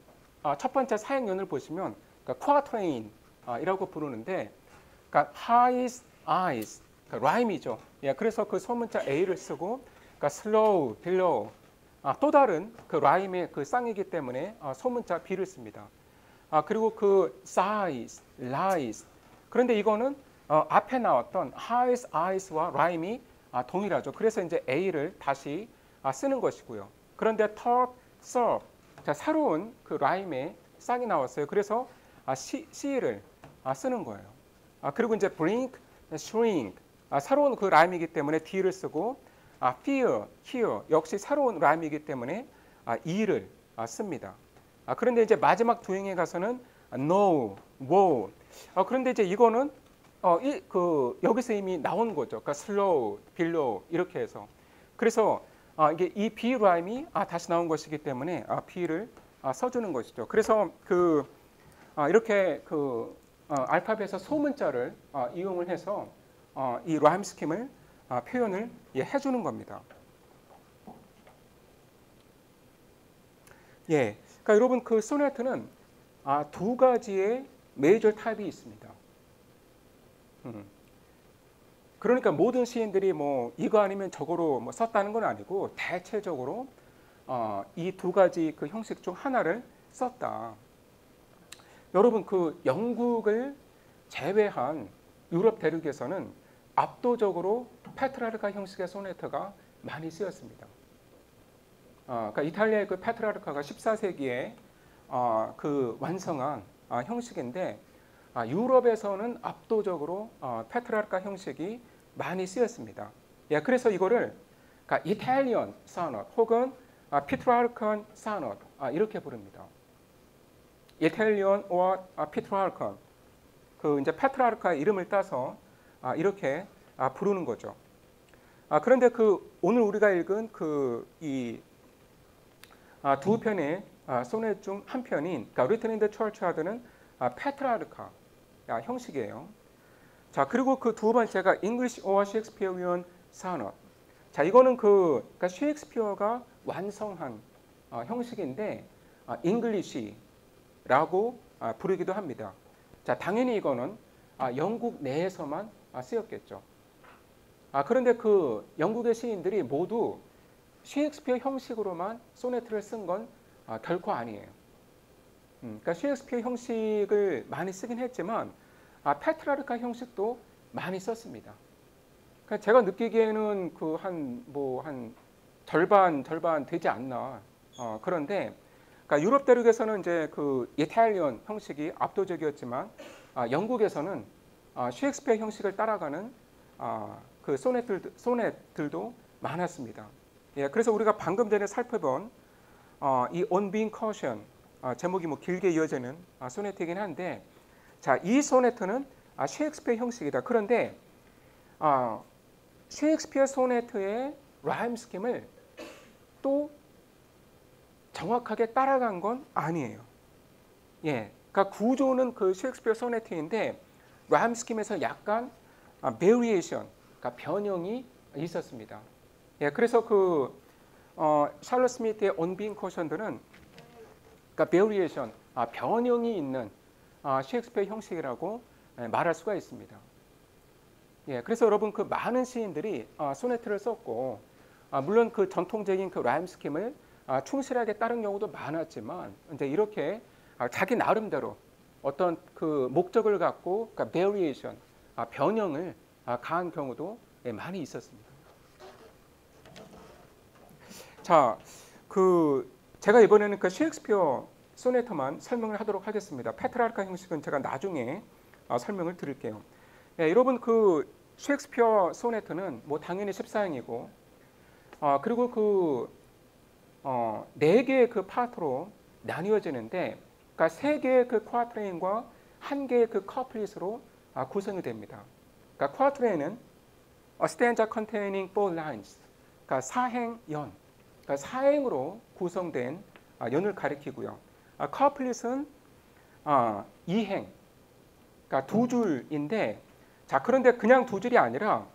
Speaker 1: 첫 번째 사행연을 보시면 쿼터인이라고 부르는데, 그러니까 highs, eyes, 그러니까 라임이죠. 예, 그래서 그 소문자 A를 쓰고 그러니까 slow, below. 또 다른 그 라임의 그 쌍이기 때문에 소문자 be를 씁니다. 그리고 그 size, rise. 그런데 이거는 앞에 나왔던 highs, eyes와 라임이 동일하죠. 그래서 이제 a를 다시 쓰는 것이고요. 그런데 top, serve. 자, 새로운 그 라임의 쌍이 나왔어요. 그래서 c를 쓰는 거예요. 그리고 이제 blink, shrink. 새로운 그 라임이기 때문에 d를 쓰고 fear, hear. 역시 새로운 라임이기 때문에 e를 씁니다. 그런데 이제 마지막 두 행에 가서는 no, woe. 그런데 이제 이거는 여기서 이미 나온 거죠. 그러니까 slow, below 이렇게 해서. 그래서 이게 이 be 라임이 다시 나온 것이기 때문에 be를 써주는 것이죠. 그래서 이렇게 알파벳에서 소문자를 이용을 해서 이 라임 스킴을 표현을 해주는 겁니다. 예, 그러니까 여러분 그 소네트는 두 가지의 메이저 타입이 있습니다. 그러니까 모든 시인들이 뭐 이거 아니면 저거로 뭐 썼다는 건 아니고 대체적으로 이 두 가지 그 형식 중 하나를 썼다. 여러분 그 영국을 제외한 유럽 대륙에서는 압도적으로 페트라르카 형식의 소네트가 많이 쓰였습니다. 그러니까 이탈리아의 그 페트라르카가 14세기에 그 완성한 형식인데 유럽에서는 압도적으로 페트라르카 형식이 많이 쓰였습니다. 예, 그래서 이거를 그러니까 이탈리안 사넛 혹은 피트라르칸 사넛 이렇게 부릅니다. 이탈리안 or 피트라르칸. 그 이제 페트라르카의 이름을 따서 이렇게 부르는 거죠. 그런데 오늘 우리가 읽은 이 두 편의 소넷 중 한 편인 그러니까 Written in the Churchyard는 페트라르카 형식이에요. 자, 그리고 그 두 번째가 English or Shakespearean Sonnet. 자, 이거는 그러니까 셰익스피어가 완성한 형식인데 English라고 부르기도 합니다. 자, 당연히 이거는 영국 내에서만 쓰였겠죠. 그런데 그 영국의 시인들이 모두 셰익스피어 형식으로만 소네트를 쓴 건 결코 아니에요. 그러니까 셰익스피어 형식을 많이 쓰긴 했지만 페트라르카 형식도 많이 썼습니다. 그러니까 제가 느끼기에는 한 절반 되지 않나. 그런데 그러니까 유럽 대륙에서는 이제 그 이탈리안 형식이 압도적이었지만 영국에서는 셰익스피어 형식을 따라가는 그 소넷들도 많았습니다. 예, 그래서 우리가 방금 전에 살펴본 이 On Being Caution 제목이 뭐 길게 이어지는 소네트이긴 한데, 자, 이 소네트는 셰익스피어 형식이다. 그런데 셰익스피어 소네트의 라임 스킴을 또 정확하게 따라간 건 아니에요. 예, 그러니까 구조는 그 셰익스피어 소네트인데 라임 스킴에서 약간 베리에이션, 그러니까 변형이 있었습니다. 예, 그래서 샬럿 스미스의 On Being Caution들은 그러니까 베리에이션, 변형이 있는 셰익스피어 형식이라고 말할 수가 있습니다. 예, 그래서 여러분 그 많은 시인들이 소네트를 썼고 물론 그 전통적인 그 라임 스킴을 충실하게 따른 경우도 많았지만 이제 이렇게 자기 나름대로 어떤 그 목적을 갖고 그러니까 베리에이션, 변형을 가한 경우도 많이 있었습니다. 자, 제가 이번에는 그 셰익스피어 소네트만 설명을 하도록 하겠습니다. 페트라르카 형식은 제가 나중에 설명을 드릴게요. 예, 여러분 그 셰익스피어 소네트는 뭐 당연히 14행이고 그리고 네 개의 그 파트로 나뉘어지는데, 그러니까 세 개의 그 쿼트레인과 한 개의 그 커플릿으로 구성이 됩니다. 그러니까 쿼트레인은 a stanza containing 4 lines, 그러니까 4행연, 그러니까 4행으로 구성된 연을 가리키고요. 커플릿은 2행, 그러니까 두 줄인데, 자, 그런데 그냥 두 줄이 아니라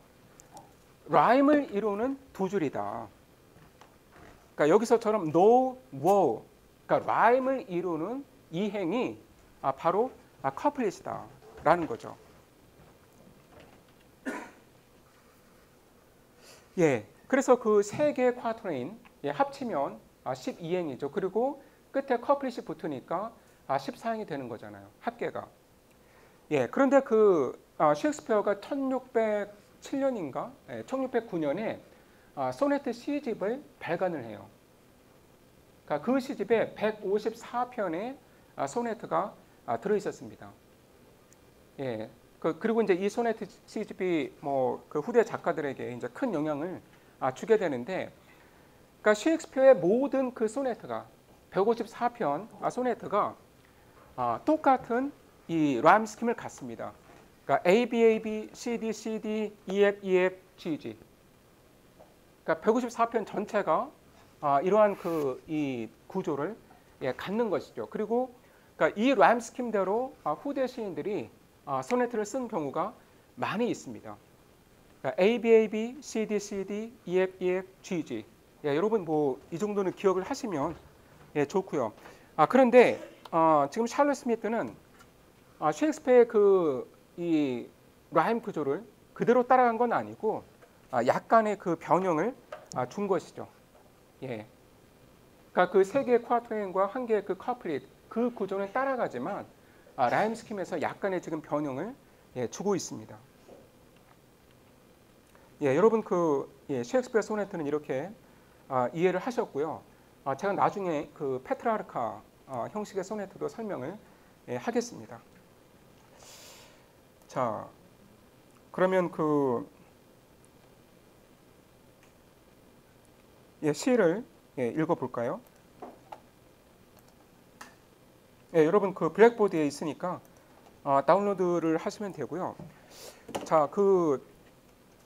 Speaker 1: 라임을 이루는 두 줄이다. 그러니까 여기서처럼 no, woe, 그러니까 라임을 이루는 이 행이 바로 커플릿이다라는 거죠. 예, 그래서 그 세 개의 쿼터레인 합치면 12행이죠. 그리고 끝에 커플릿이 붙으니까 14행이 되는 거잖아요. 합계가. 그런데 그 셰익스피어가 1607년인가 1609년에 소네트 시집을 발간을 해요. 그러니까 그 시집에 154편의 소네트가 들어 있었습니다. 그리고 이제 이 소네트 시집이 뭐 그 후대 작가들에게 이제 큰 영향을 주게 되는데, 그러니까 셰익스피어의 모든 그 소네트가 154편 소네트가 똑같은 이 라임 스킴을 갖습니다. 그러니까 A, B, A, B, C, D, C, D, E, F, E, F, G, G. 그러니까 154편 전체가 이러한 그 이 구조를 갖는 것이죠. 그리고 그러니까 이 라임 스킴대로 후대 시인들이 소네트를 쓴 경우가 많이 있습니다. 그러니까 A, B, A, B, C, D, C, D, E, F, E, F, G, G. 여러분 뭐 이 정도는 기억을 하시면 좋고요. 그런데 지금 샬럿 스미스는 셰익스피어의 그 이 라임 구조를 그대로 따라간 건 아니고 약간의 그 변형을 준 것이죠. 그러니까 그 세 개의 쿼터레인과 한 개의 그 커플릿 그 구조는 따라가지만 라임 스킴에서 약간의 지금 변형을 주고 있습니다. 여러분 그 셰익스피어 소네트는 이렇게 이해를 하셨고요. 제가 나중에 그 페트라르카 형식의 소네트도 설명을 하겠습니다. 자, 그러면 그 시를 읽어볼까요? 여러분 그 블랙보드에 있으니까 다운로드를 하시면 되고요. 자, 그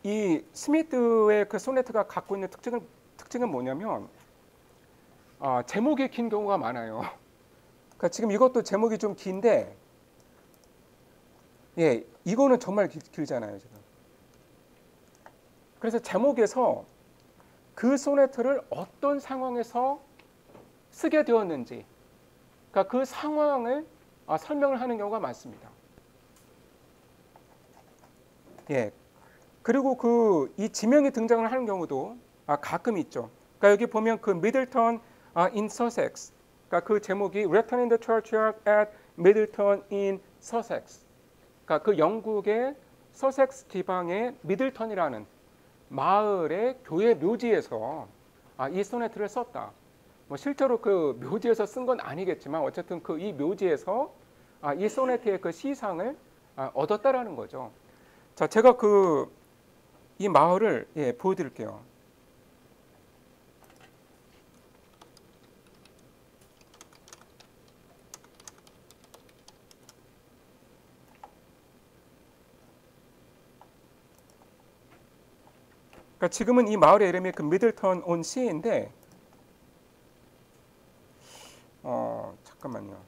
Speaker 1: 이 스미스의 그 소네트가 갖고 있는 특징은 뭐냐면 제목이 긴 경우가 많아요. 그러니까 지금 이것도 제목이 좀 긴데, 이거는 정말 길잖아요, 지금. 그래서 제목에서 그 소네트를 어떤 상황에서 쓰게 되었는지, 그러니까 그 상황을 설명을 하는 경우가 많습니다. 그리고 그 이 지명이 등장을 하는 경우도 가끔 있죠. 그러니까 여기 보면 그 미들턴 in Sussex, 그러니까 그 제목이 Written in the Churchyard at Middleton in Sussex. 그러니까 그 영국의 서섹스 지방의 미들턴이라는 마을의 교회 묘지에서 이 소네트를 썼다. 뭐 실제로 그 묘지에서 쓴 건 아니겠지만 어쨌든 그 이 묘지에서 이 소네트의 그 시상을 얻었다라는 거죠. 자, 제가 그 이 마을을 보여드릴게요. 그러니까 지금은 이 마을의 이름이 그 미들턴 온 시인데, 잠깐만요.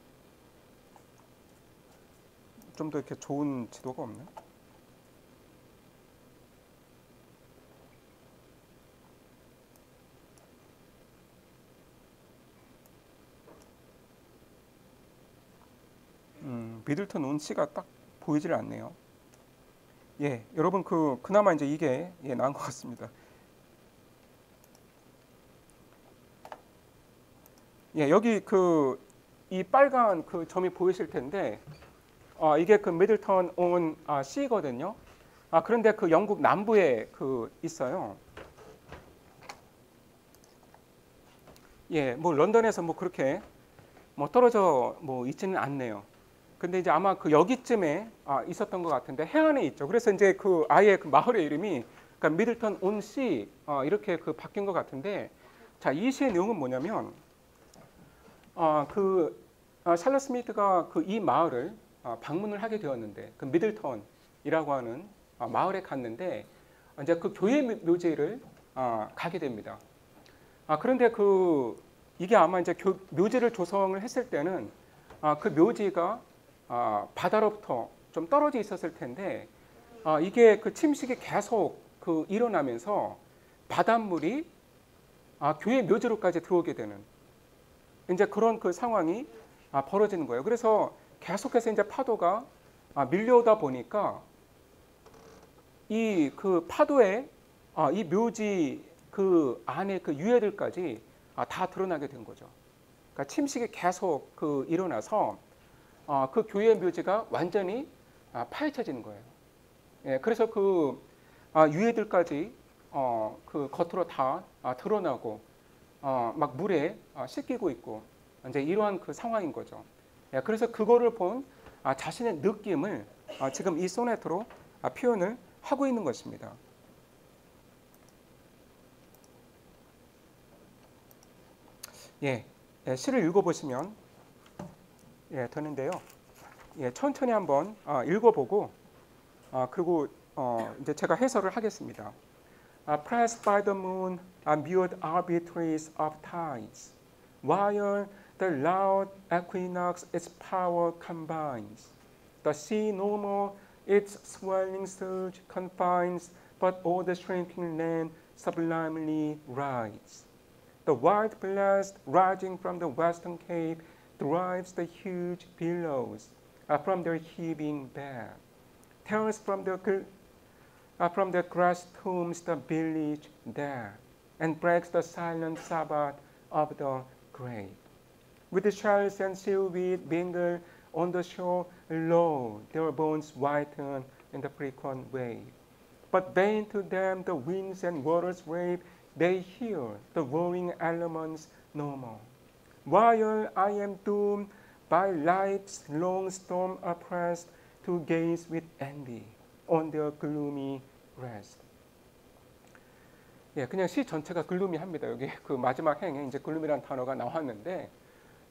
Speaker 1: 좀 더 이렇게 좋은 지도가 없나? 미들턴 온 시가 딱 보이질 않네요. 여러분 그나마 이제 이게 나은 것 같습니다. 여기 그 이 빨간 그 점이 보이실 텐데 이게 그 미들턴 온 시거든요. 그런데 그 영국 남부에 그 있어요. 뭐 런던에서 뭐 그렇게 뭐 떨어져 뭐 있지는 않네요. 근데 이제 아마 그 여기쯤에 있었던 것 같은데 해안에 있죠. 그래서 이제 그 아예 그 마을의 이름이 그러니까 미들턴 온 시 이렇게 그 바뀐 것 같은데, 자, 이 시의 내용은 뭐냐면 샬럿 스미스가 그 이 마을을 방문을 하게 되었는데 그 미들턴이라고 하는 마을에 갔는데 이제 그 교회 묘지를 가게 됩니다. 그런데 이게 아마 이제 묘지를 조성을 했을 때는 그 묘지가 바다로부터 좀 떨어져 있었을 텐데 이게 그 침식이 계속 그 일어나면서 바닷물이 교회 묘지로까지 들어오게 되는 이제 그런 그 상황이 벌어지는 거예요. 그래서 계속해서 이제 파도가 밀려오다 보니까 이 그 파도에 이 묘지 그 안에 그 유해들까지 다 드러나게 된 거죠. 그러니까 침식이 계속 그 일어나서 그 교회 묘지가 완전히 파헤쳐지는 거예요. 예, 그래서 그 유해들까지 그 겉으로 다 드러나고 막 물에 씻기고 있고 이제 이러한 그 상황인 거죠. 예, 그래서 그거를 본 자신의 느낌을 지금 이 소네트로 표현을 하고 있는 것입니다. 예, 시를 읽어보시면 되는데요. 예, 천천히 한번 읽어보고 그리고 이제 제가 해설을 하겠습니다. Pressed by the moon, mute arbitraries of tides, while the loud equinox its power combines. The sea no more its swelling surge confines, but o'er the shrinking land sublimely rides. The white blast rising from the western cape drives the huge billows from their heaving bed, tears from the grass tombs the village there, and breaks the silent Sabbath of the grave. With the shells and seaweed mingled on the shore, lo, their bones whiten in the frequent wave. But vain to them the winds and waters rave, they hear the roaring elements no more. While I am doomed by life's long storm oppressed to gaze with envy on their gloomy rest. 예, 그냥 시 전체가 글루미합니다. 여기 그 마지막 행에 이제 글루미라는 단어가 나왔는데,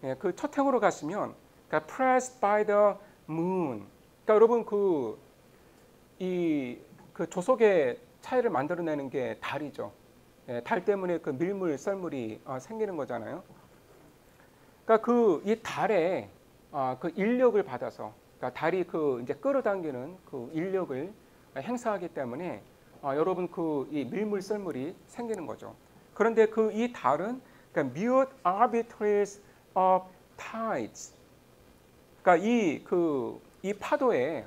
Speaker 1: 예, 그 첫 행으로 가시면, 그러니까 pressed by the moon. 그러니까 여러분 그 조속의 차이를 만들어내는 게 달이죠. 예, 달 때문에 그 밀물, 썰물이 생기는 거잖아요. 그러니까 이 달에 그 인력을 받아서, 그러니까 달이 그 이제 끌어당기는 그 인력을 행사하기 때문에 여러분 그 이 밀물, 썰물이 생기는 거죠. 그런데 이 달은 그러니까 mute arbitraries of tides. 그러니까 이 파도에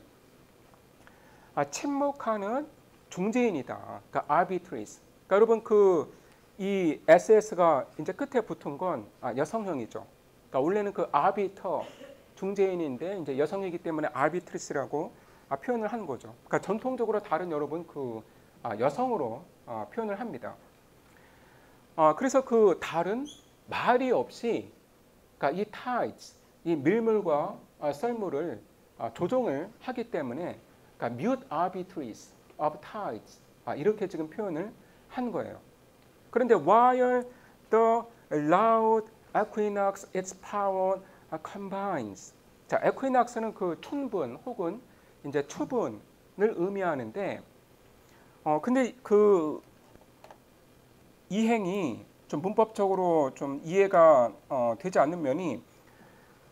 Speaker 1: 침묵하는 중재인이다. 그러니까 arbitraries. 그러니까 여러분 이 SS가 이제 끝에 붙은 건 여성형이죠. 그러니까 원래는 그 arbiter 중재인인데 이제 여성이기 때문에 arbitress라고 표현을 한 거죠. 그러니까 전통적으로 달은 여러분 여성으로 표현을 합니다. 그래서 그 달은 말이 없이 그러니까 이 tides, 이 밀물과 썰물을 조종을 하기 때문에 그러니까 mute arbitraries of tides 이렇게 지금 표현을 한 거예요. 그런데 while the loud equinox its power combines. 자, equinox는 그 춘분 혹은 이제 추분을 의미하는데, 근데 이 행이 좀 문법적으로 좀 이해가 되지 않는 면이,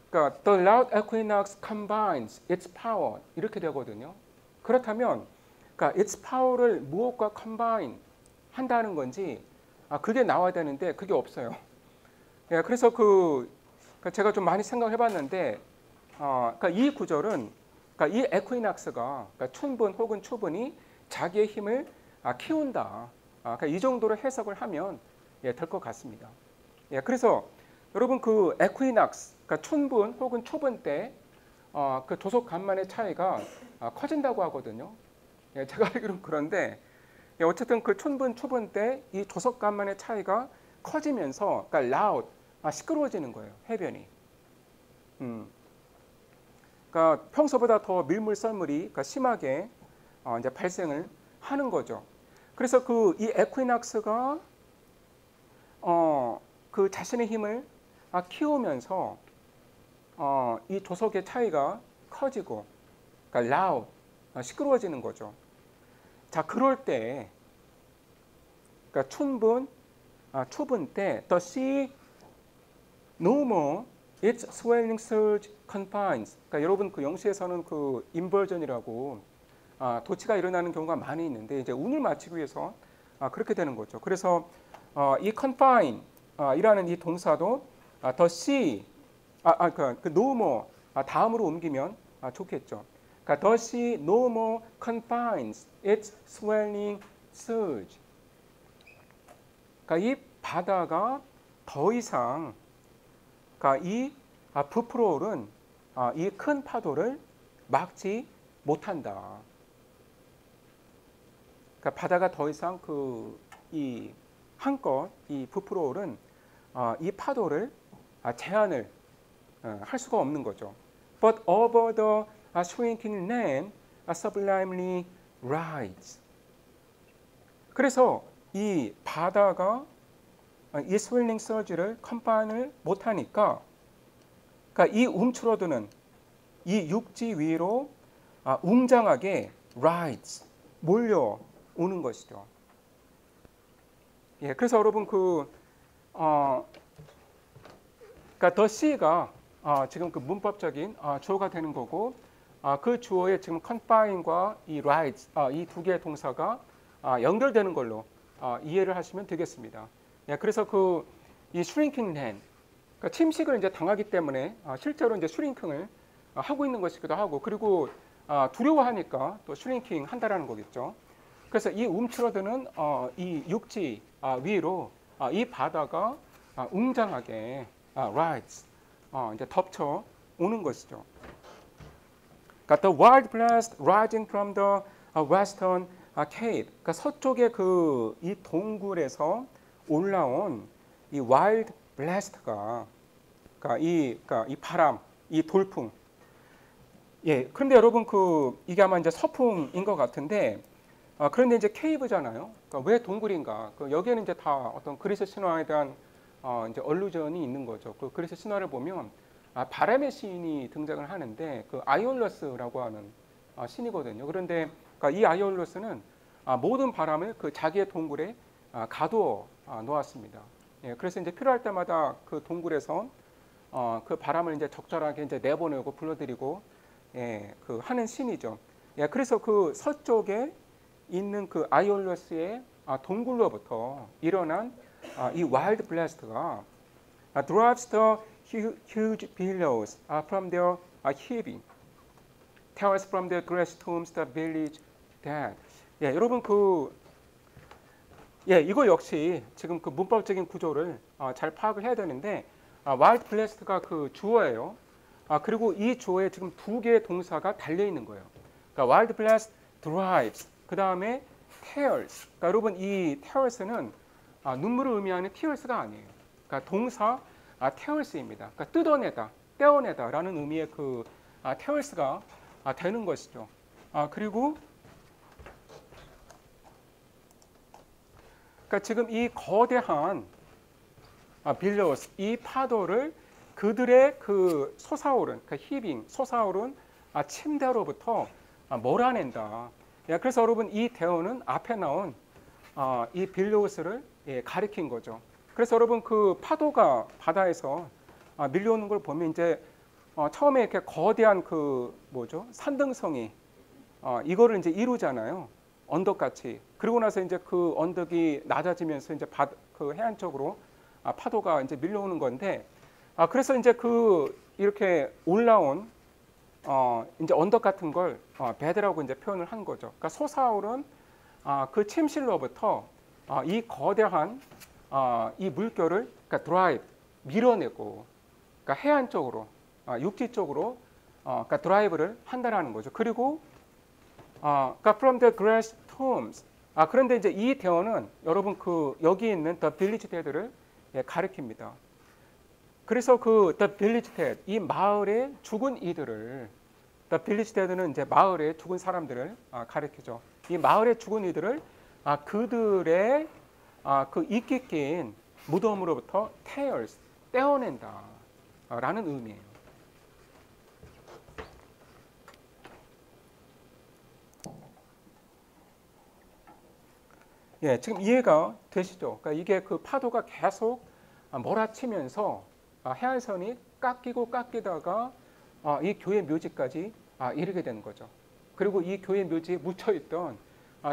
Speaker 1: 그러니까 the loud equinox combines its power 이렇게 되거든요. 그렇다면, 그러니까 its power를 무엇과 combine 한다는 건지 그게 나와야 되는데 그게 없어요. 예, 그래서 제가 좀 많이 생각해봤는데, 그러니까 이 구절은 그러니까 이 에퀴낙스가 그러니까 춘분 혹은 추분이 자기의 힘을 키운다. 그러니까 이 정도로 해석을 하면 될 것 같습니다. 예, 그래서 여러분 그 에퀴낙스, 그러니까 춘분 혹은 추분 때 그 조속 간만의 차이가 커진다고 하거든요. 예, 제가 알기로는 그런데 어쨌든 그 춘분 추분 때 이 조속 간만의 차이가 커지면서 그러니까 loud 시끄러워지는 거예요. 해변이. 그러니까 평소보다 더 밀물 썰물이 그러니까 심하게 이제 발생을 하는 거죠. 그래서 이 에퀴낙스가 그 자신의 힘을 키우면서 이 조속의 차이가 커지고 그러니까 loud 시끄러워지는 거죠. 자, 그럴 때 그러니까 춘분 추분 때 the sea no more its swelling surge confines. 그러니까 여러분 그 영시에서는 그 인버전이라고 도치가 일어나는 경우가 많이 있는데 이제 운을 맞추기 위해서 그렇게 되는 거죠. 그래서 이 confine 이라는 이 동사도 the sea 그 no more 다음으로 옮기면 좋겠죠. 그러니까 the sea no more confines its swelling surge. 그러니까 이 바다가 더 이상 그러니까 이 부풀어오른 이 큰 파도를 막지 못한다. 그러니까 바다가 더 이상 이 한껏 이 부풀어오른 이 파도를 제한을 할 수가 없는 거죠. But over the shrinking land, sublimely rise. 그래서 이 바다가 이 swirling surge를 컨파인을 못하니까, 그러니까 이 움츠러드는 이 육지 위로 웅장하게 rise 몰려오는 것이죠. 예, 그래서 여러분 그러니까 the sea가 지금 그 문법적인 주어가 되는 거고, 그 주어에 지금 confine과 이 rise 이 두 개의 동사가 연결되는 걸로 이해를 하시면 되겠습니다. 예, 그래서 이 shrinking land, 그러니까 침식을 이제 당하기 때문에 실제로 이제 슈링킹을 하고 있는 것이기도 하고, 그리고 두려워하니까 또 슈링킹 한다라는 거겠죠. 그래서 이 움츠러드는 이 육지 위로 이 바다가 웅장하게 rise 이제 덮쳐 오는 것이죠. 그러니까 the wild blast rising from the western cape, 그러니까 서쪽의 이 동굴에서 올라온 이 wild blast가 그러니까 이 바람, 이 돌풍. 예, 그런데 여러분 이게 아마 이제 서풍인 것 같은데, 그런데 이제 케이브잖아요. 그러니까 왜 동굴인가? 여기에는 이제 다 어떤 그리스 신화에 대한 이제 얼루전이 있는 거죠. 그 그리스 신화를 보면 바람의 신이 등장을 하는데 아이올러스라고 하는 신이거든요. 그런데 그러니까 이 아이올러스는 모든 바람을 자기의 동굴에 가두어 놓았습니다. 예, 그래서 이제 필요할 때마다 그 동굴에서 그 바람을 이제 적절하게 이제 내보내고 불러들이고 예, 하는 신이죠. 예, 그래서 서쪽에 있는 아이올러스의 동굴로부터 일어난 이 와일드 블래스트가 drives the huge billows from their heaving, tears from the grass tombs the village dead. 예, 여러분 예, 이거 역시 지금 문법적인 구조를 잘 파악을 해야 되는데, 와일드 블래스트가 주어예요. 그리고 이 주어에 지금 두 개의 동사가 달려 있는 거예요. 그러니까 wild blast drives, 그 다음에 tears. 그러니까 여러분 이 tears는 눈물을 의미하는 tears가 아니에요. 그러니까 동사 tears입니다. 그러니까 뜯어내다, 떼어내다라는 의미의 tears가 되는 것이죠. 그리고 그러니까 지금 이 거대한 빌로스, 이 파도를 그들의 솟아오른, 히빙, 솟아오른 침대로부터 몰아낸다. 예, 그래서 여러분 이 대어는 앞에 나온 이 빌로스를 가리킨 거죠. 그래서 여러분 파도가 바다에서 밀려오는 걸 보면 이제 처음에 이렇게 거대한 뭐죠? 산등성이 이거를 이제 이루잖아요. 언덕같이. 그리고 나서 이제 언덕이 낮아지면서 이제 해안 쪽으로 파도가 이제 밀려오는 건데, 그래서 이제 이렇게 올라온 이제 언덕 같은 걸 베드라고 이제 표현을 한 거죠. 그러니까 솟아오른 그 침실로부터 이 거대한 이 물결을 그러니까 드라이브 밀어내고, 그러니까 해안 쪽으로 육지 쪽으로 그러니까 드라이브를 한다라는 거죠. 그리고 그러니까 from the grass tombs. 그런데 이제 이 대어는 여러분 여기 있는 the village dead를 가리킵니다. 그래서 the village dead, 이 마을의 죽은 이들을, the village dead는 이제 마을의 죽은 사람들을 가리키죠. 이 마을의 죽은 이들을 그들의 이끼 낀 무덤으로부터 tears, 떼어낸다라는 의미예요. 예, 지금 이해가 되시죠? 그러니까 이게 파도가 계속 몰아치면서 해안선이 깎이고 깎이다가 이 교회 묘지까지 이르게 되는 거죠. 그리고 이 교회 묘지에 묻혀있던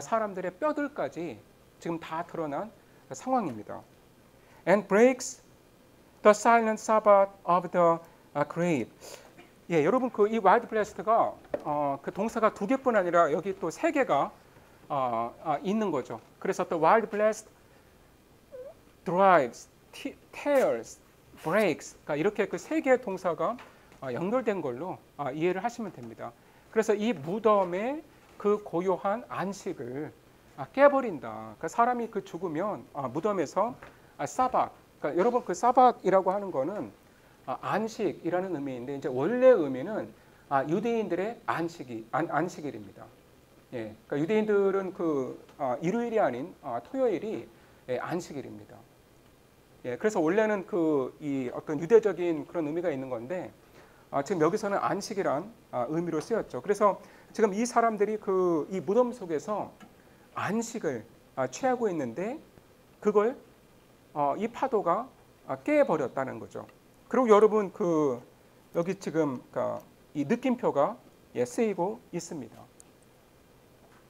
Speaker 1: 사람들의 뼈들까지 지금 다 드러난 상황입니다. And breaks the silent Sabbath of the grave. 예, 여러분 이 wild blast가 동사가 두 개뿐 아니라 여기 또 세 개가 있는 거죠. 그래서 the wild blast drives, tears, breaks. 그러니까 이렇게 그 세 개의 동사가 연결된 걸로 이해를 하시면 됩니다. 그래서 이 무덤의 그 고요한 안식을 깨버린다. 그러니까 사람이 그 죽으면 무덤에서 사bat. 그러니까 여러분 그 사bat이라고 하는 거는 안식이라는 의미인데 이제 원래 의미는 유대인들의 안식일입니다. 예, 그러니까 유대인들은 그 일요일이 아닌 토요일이 안식일입니다. 예, 그래서 원래는 그 이 어떤 유대적인 그런 의미가 있는 건데 지금 여기서는 안식이란 의미로 쓰였죠. 그래서 지금 이 사람들이 그 이 무덤 속에서 안식을 취하고 있는데 그걸 이 파도가 깨버렸다는 거죠. 그리고 여러분 그 여기 지금 이 느낌표가 쓰이고 있습니다.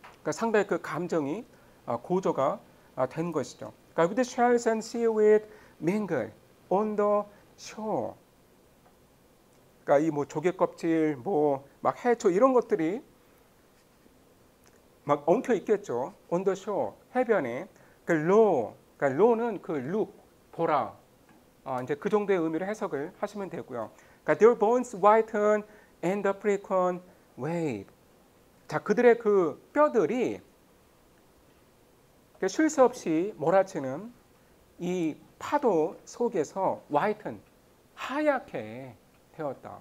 Speaker 1: 그러니까 상당히 그 감정이 고조가 된 것이죠. 그러니까 with shells and seaweed mingle on the shore. 그러니까 이 뭐 조개 껍질, 뭐 막 해초 이런 것들이 막 엉켜 있겠죠. on the shore 해변에. 그 low, 그러니까 low는 그 look 보라. 이제 그 정도의 의미로 해석을 하시면 되고요. 그러니까 their bones whiten in the frequent wave. 자, 그들의 그 뼈들이 쉴 새 없이 몰아치는 이 파도 속에서 whiten, 하얗게 되었다.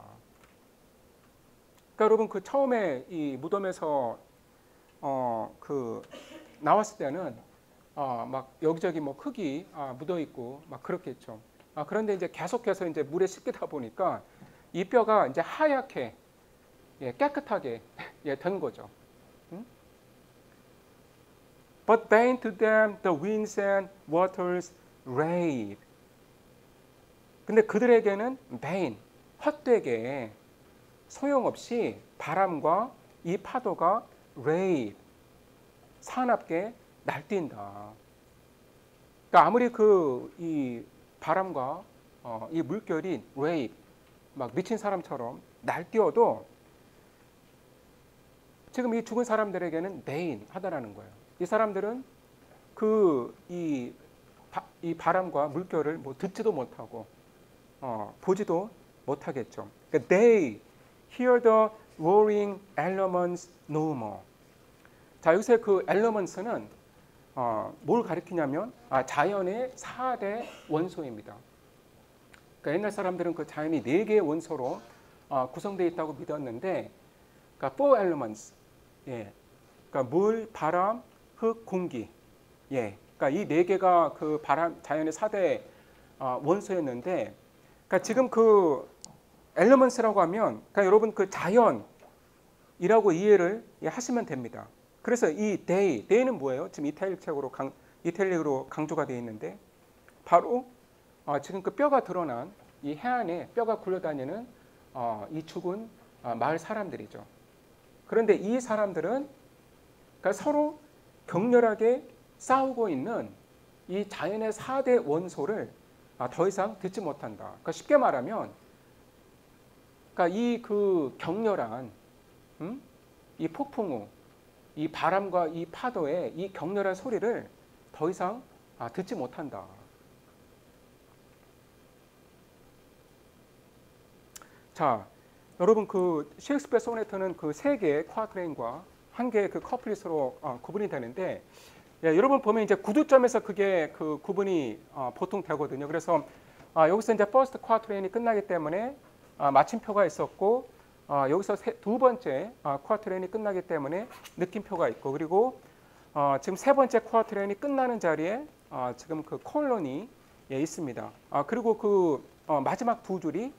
Speaker 1: 그러니까 여러분 그 처음에 이 무덤에서 그 나왔을 때는 막 여기저기 뭐 흙이 묻어 있고 막 그렇겠죠. 그런데 이제 계속해서 이제 물에 씻기다 보니까 이 뼈가 이제 하얗게 깨끗하게 된 거죠. But vain to them the winds and waters rave. 근데 그들에게는 vain, 헛되게 소용없이 바람과 이 파도가 rave, 사납게 날뛴다. 그러니까 아무리 그 이 바람과 이 물결이 rave, 막 미친 사람처럼 날뛰어도 지금 이 죽은 사람들에게는 vain 하다라는 거예요. 이 사람들은 그 이 바람과 물결을 뭐 듣지도 못하고 보지도 못하겠죠. 그러니까 they hear the roaring elements no more. 자, 여기서 그 elements는 뭘 가리키냐면 자연의 4대 원소입니다. 그러니까 옛날 사람들은 그 자연이 4개의 원소로 구성되어 있다고 믿었는데, 그러니까 four elements, 그러니까 물, 바람, 흙, 공기, 그러니까 이 4개가 그 자연의 4대 원소였는데, 그러니까 지금 그 elements라고 하면, 그러니까 여러분 그 자연이라고 이해를 하시면 됩니다. 그래서 이 day는 뭐예요? 지금 이탈릭으로 강조가 되어 있는데 바로 지금 그 뼈가 드러난 이 해안에 뼈가 굴러다니는 이 죽은 마을 사람들이죠. 그런데 이 사람들은 그러니까 서로 격렬하게 싸우고 있는 이 자연의 4대 원소를 더 이상 듣지 못한다. 그러니까 쉽게 말하면, 그러니까 이 그 격렬한 이 폭풍우, 이 바람과 이 파도의 이 격렬한 소리를 더 이상 듣지 못한다. 자, 여러분 그 셰익스피어 소네트는 그 3개의 쿼트레인과 1개의 그 커플릿으로 구분이 되는데, 여러분 보면 이제 구두점에서 그게 그 구분이 보통 되거든요. 그래서 여기서 이제 퍼스트 쿼트레인이 끝나기 때문에 마침표가 있었고, 여기서 두 번째 쿼트레인이 끝나기 때문에 느낌표가 있고, 그리고 지금 세 번째 쿼트레인이 끝나는 자리에 지금 그 콜론이 있습니다. 그리고 그 마지막 두 줄이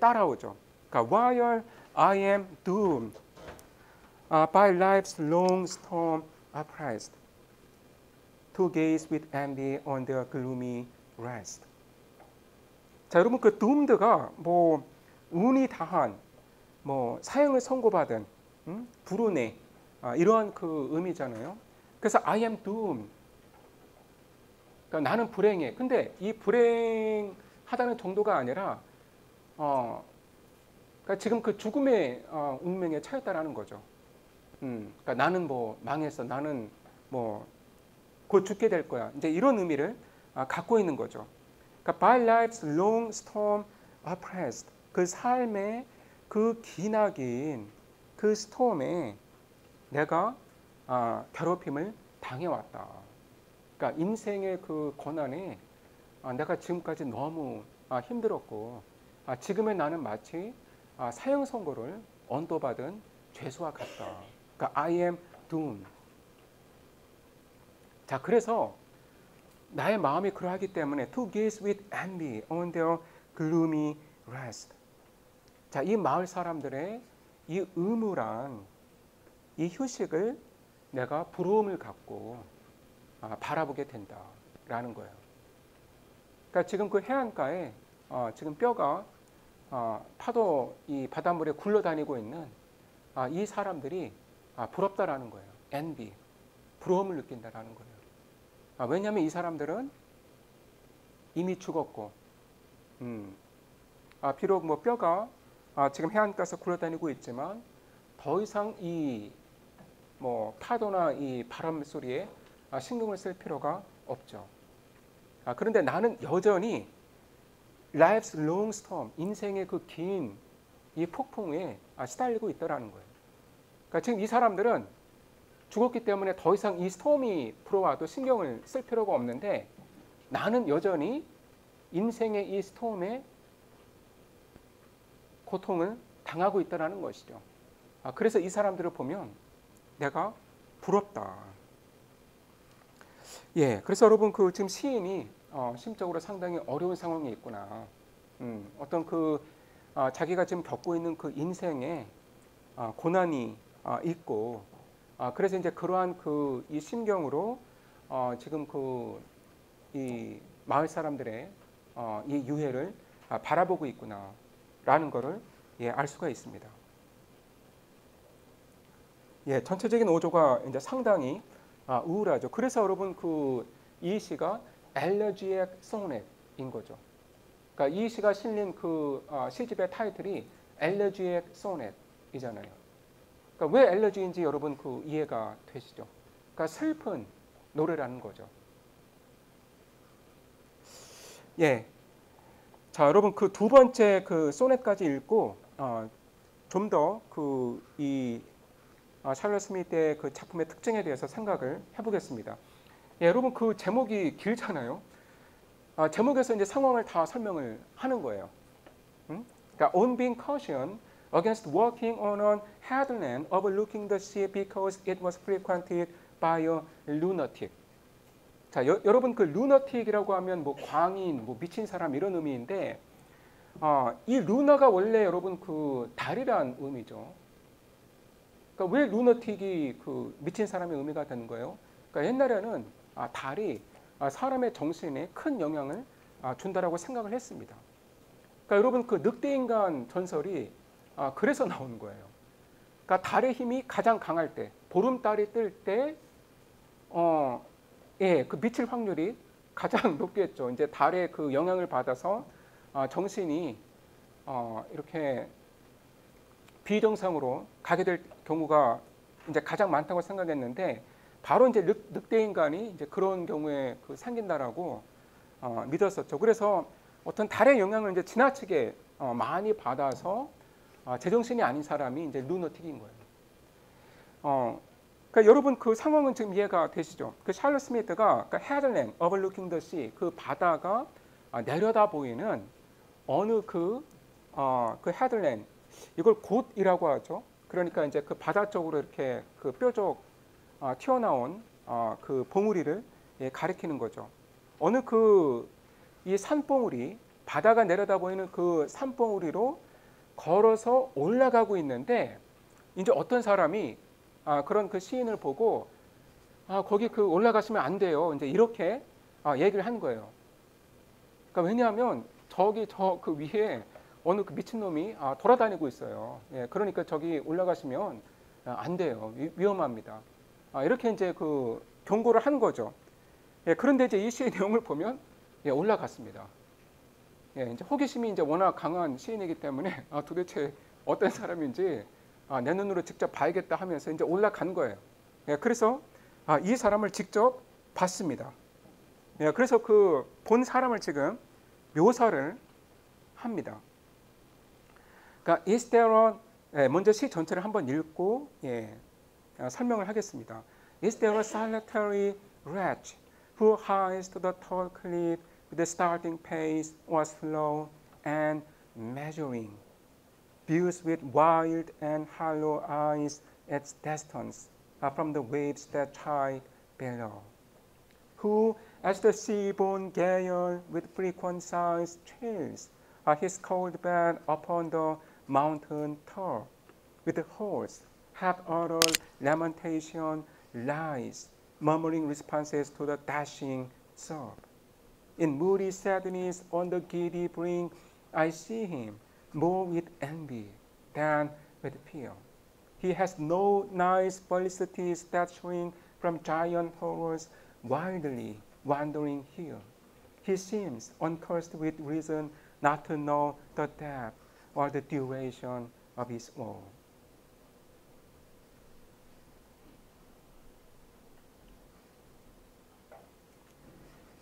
Speaker 1: 따라오죠. 그러니까 while I am doomed by life's long storm oppressed to gaze with envy on their gloomy rest. 자, 여러분 그 doomed가 뭐 운이 다한, 뭐 사형을 선고받은, 불운의 이러한 그 의미잖아요. 그래서 I am doomed. 그러니까 나는 불행해. 근데 이 불행하다는 정도가 아니라 그러니까 지금 그 죽음의 운명에 처했다라는 거죠. 그러니까 나는 뭐 망했어. 나는 뭐 곧 죽게 될 거야. 이제 이런 의미를 갖고 있는 거죠. 그러니까 by life's long storm oppressed, 그 삶의 그 기나긴 그 스톰에 내가 괴롭힘을 당해왔다. 그러니까 인생의 그 고난에 내가 지금까지 너무 힘들었고 지금의 나는 마치 사형 선고를 언도받은 죄수와 같다. 그러니까 I am doomed. 자, 그래서 나의 마음이 그러하기 때문에 to gaze with envy on their gloomy rest. 자, 이 마을 사람들의 이 의무란 이 휴식을 내가 부러움을 갖고 바라보게 된다라는 거예요. 그러니까 지금 그 해안가에 지금 뼈가 파도 이 바닷물에 굴러다니고 있는 이 사람들이 부럽다라는 거예요. envy, 부러움을 느낀다라는 거예요. 왜냐하면 이 사람들은 이미 죽었고, 비록 뭐 뼈가 지금 해안가에서 굴러다니고 있지만 더 이상 이 뭐 파도나 이 바람 소리에 신경을 쓸 필요가 없죠. 그런데 나는 여전히 life's long storm, 인생의 그 긴 이 폭풍에 시달리고 있다라는 거예요. 그러니까 지금 이 사람들은 죽었기 때문에 더 이상 이 스톰이 불어와도 신경을 쓸 필요가 없는데 나는 여전히 인생의 이 스톰에 고통을 당하고 있다는 것이죠. 그래서 이 사람들을 보면 내가 부럽다. 예, 그래서 여러분 그 지금 시인이 심적으로 상당히 어려운 상황에 있구나. 어떤 그 자기가 지금 겪고 있는 그 인생에 고난이 있고, 그래서 이제 그러한 그 이 심경으로 지금 그 이 마을 사람들의 이 유해를 바라보고 있구나라는 것을 알 수가 있습니다. 예, 전체적인 어조가 이제 상당히 우울하죠. 그래서 여러분 그 이 시가 엘레지액 소넷인 거죠. 그러니까 이 시가 실린 그 시집의 타이틀이 엘레지액 소넷이잖아요. 그러니까 왜 엘레지인지 여러분 그 이해가 되시죠? 그러니까 슬픈 노래라는 거죠. 예, 자 여러분 그 두 번째 그 소넷까지 읽고 좀 더 그 이 샬럿 스미스의 그 작품의 특징에 대해서 생각을 해보겠습니다. 예, 여러분 그 제목이 길잖아요. 제목에서 이제 상황을 다 설명을 하는 거예요. 그러니까 on being cautioned against walking on an headland overlooking the sea because it was frequented by a lunatic. 자, 여러분 그 lunatic이라고 하면 뭐 광인, 뭐 미친 사람 이런 의미인데 이 루나가 원래 여러분 그 달이란 의미죠. 그러니까 왜 루너틱이 그 미친 사람의 의미가 되는 거예요? 그러니까 옛날에는 달이 사람의 정신에 큰 영향을 준다라고 생각을 했습니다. 그러니까 여러분 그 늑대인간 전설이 그래서 나오는 거예요. 그러니까 달의 힘이 가장 강할 때, 보름달이 뜰 때, 그 미칠 확률이 가장 높겠죠. 이제 달의 그 영향을 받아서 정신이 이렇게 비정상으로 가게 될 경우가 이제 가장 많다고 생각했는데 바로 이제 늑대인간이 이제 그런 경우에 그 생긴다라고 믿었었죠. 그래서 어떤 달의 영향을 이제 지나치게 많이 받아서 제정신이 아닌 사람이 이제 루너틱인 거예요. 그러니까 여러분 그 상황은 지금 이해가 되시죠? 그 샬럿 스미스가 그러니까 헤들랜드 overlooking the sea, 그 바다가 내려다 보이는 어느 그 헤들랜드, 이걸 곧이라고 하죠. 그러니까 이제 그 바다 쪽으로 이렇게 그 뾰족 튀어나온 그 봉우리를 가리키는 거죠. 어느 그 이 산봉우리, 바다가 내려다 보이는 그 산봉우리로 걸어서 올라가고 있는데 이제 어떤 사람이 그런 그 시인을 보고 거기 그 올라가시면 안 돼요. 이제 이렇게 얘기를 한 거예요. 그러니까 왜냐하면 저기 저 그 위에 어느 그 미친놈이 돌아다니고 있어요. 예, 그러니까 저기 올라가시면 안 돼요. 위험합니다. 이렇게 이제 그 경고를 한 거죠. 예, 그런데 이제 이 시의 내용을 보면 올라갔습니다. 예, 이제 호기심이 이제 워낙 강한 시인이기 때문에 도대체 어떤 사람인지 내 눈으로 직접 봐야겠다 하면서 이제 올라간 거예요. 예, 그래서 이 사람을 직접 봤습니다. 예, 그래서 그 본 사람을 지금 묘사를 합니다. 그러니까 is there a, 예, 먼저 시 전체를 한번 읽고 예, 설명을 하겠습니다. Is there a solitary wretch who hies to the tall cliff with a starting pace or slow and measuring, views with wild and hollow eyes its distance from the waves that chide below, who as the sea-born gale with frequent sighs chills his cold bed upon the mountain top, with hoarse, half-uttered lamentation lies, murmuring responses to the dashing surf. In moody sadness on the giddy brink, I see him more with envy than with fear. He has no nice felicities that shrink from giant horrors wildly wandering here. He seems, uncursed with reason, not to know the depth or the duration of his woe.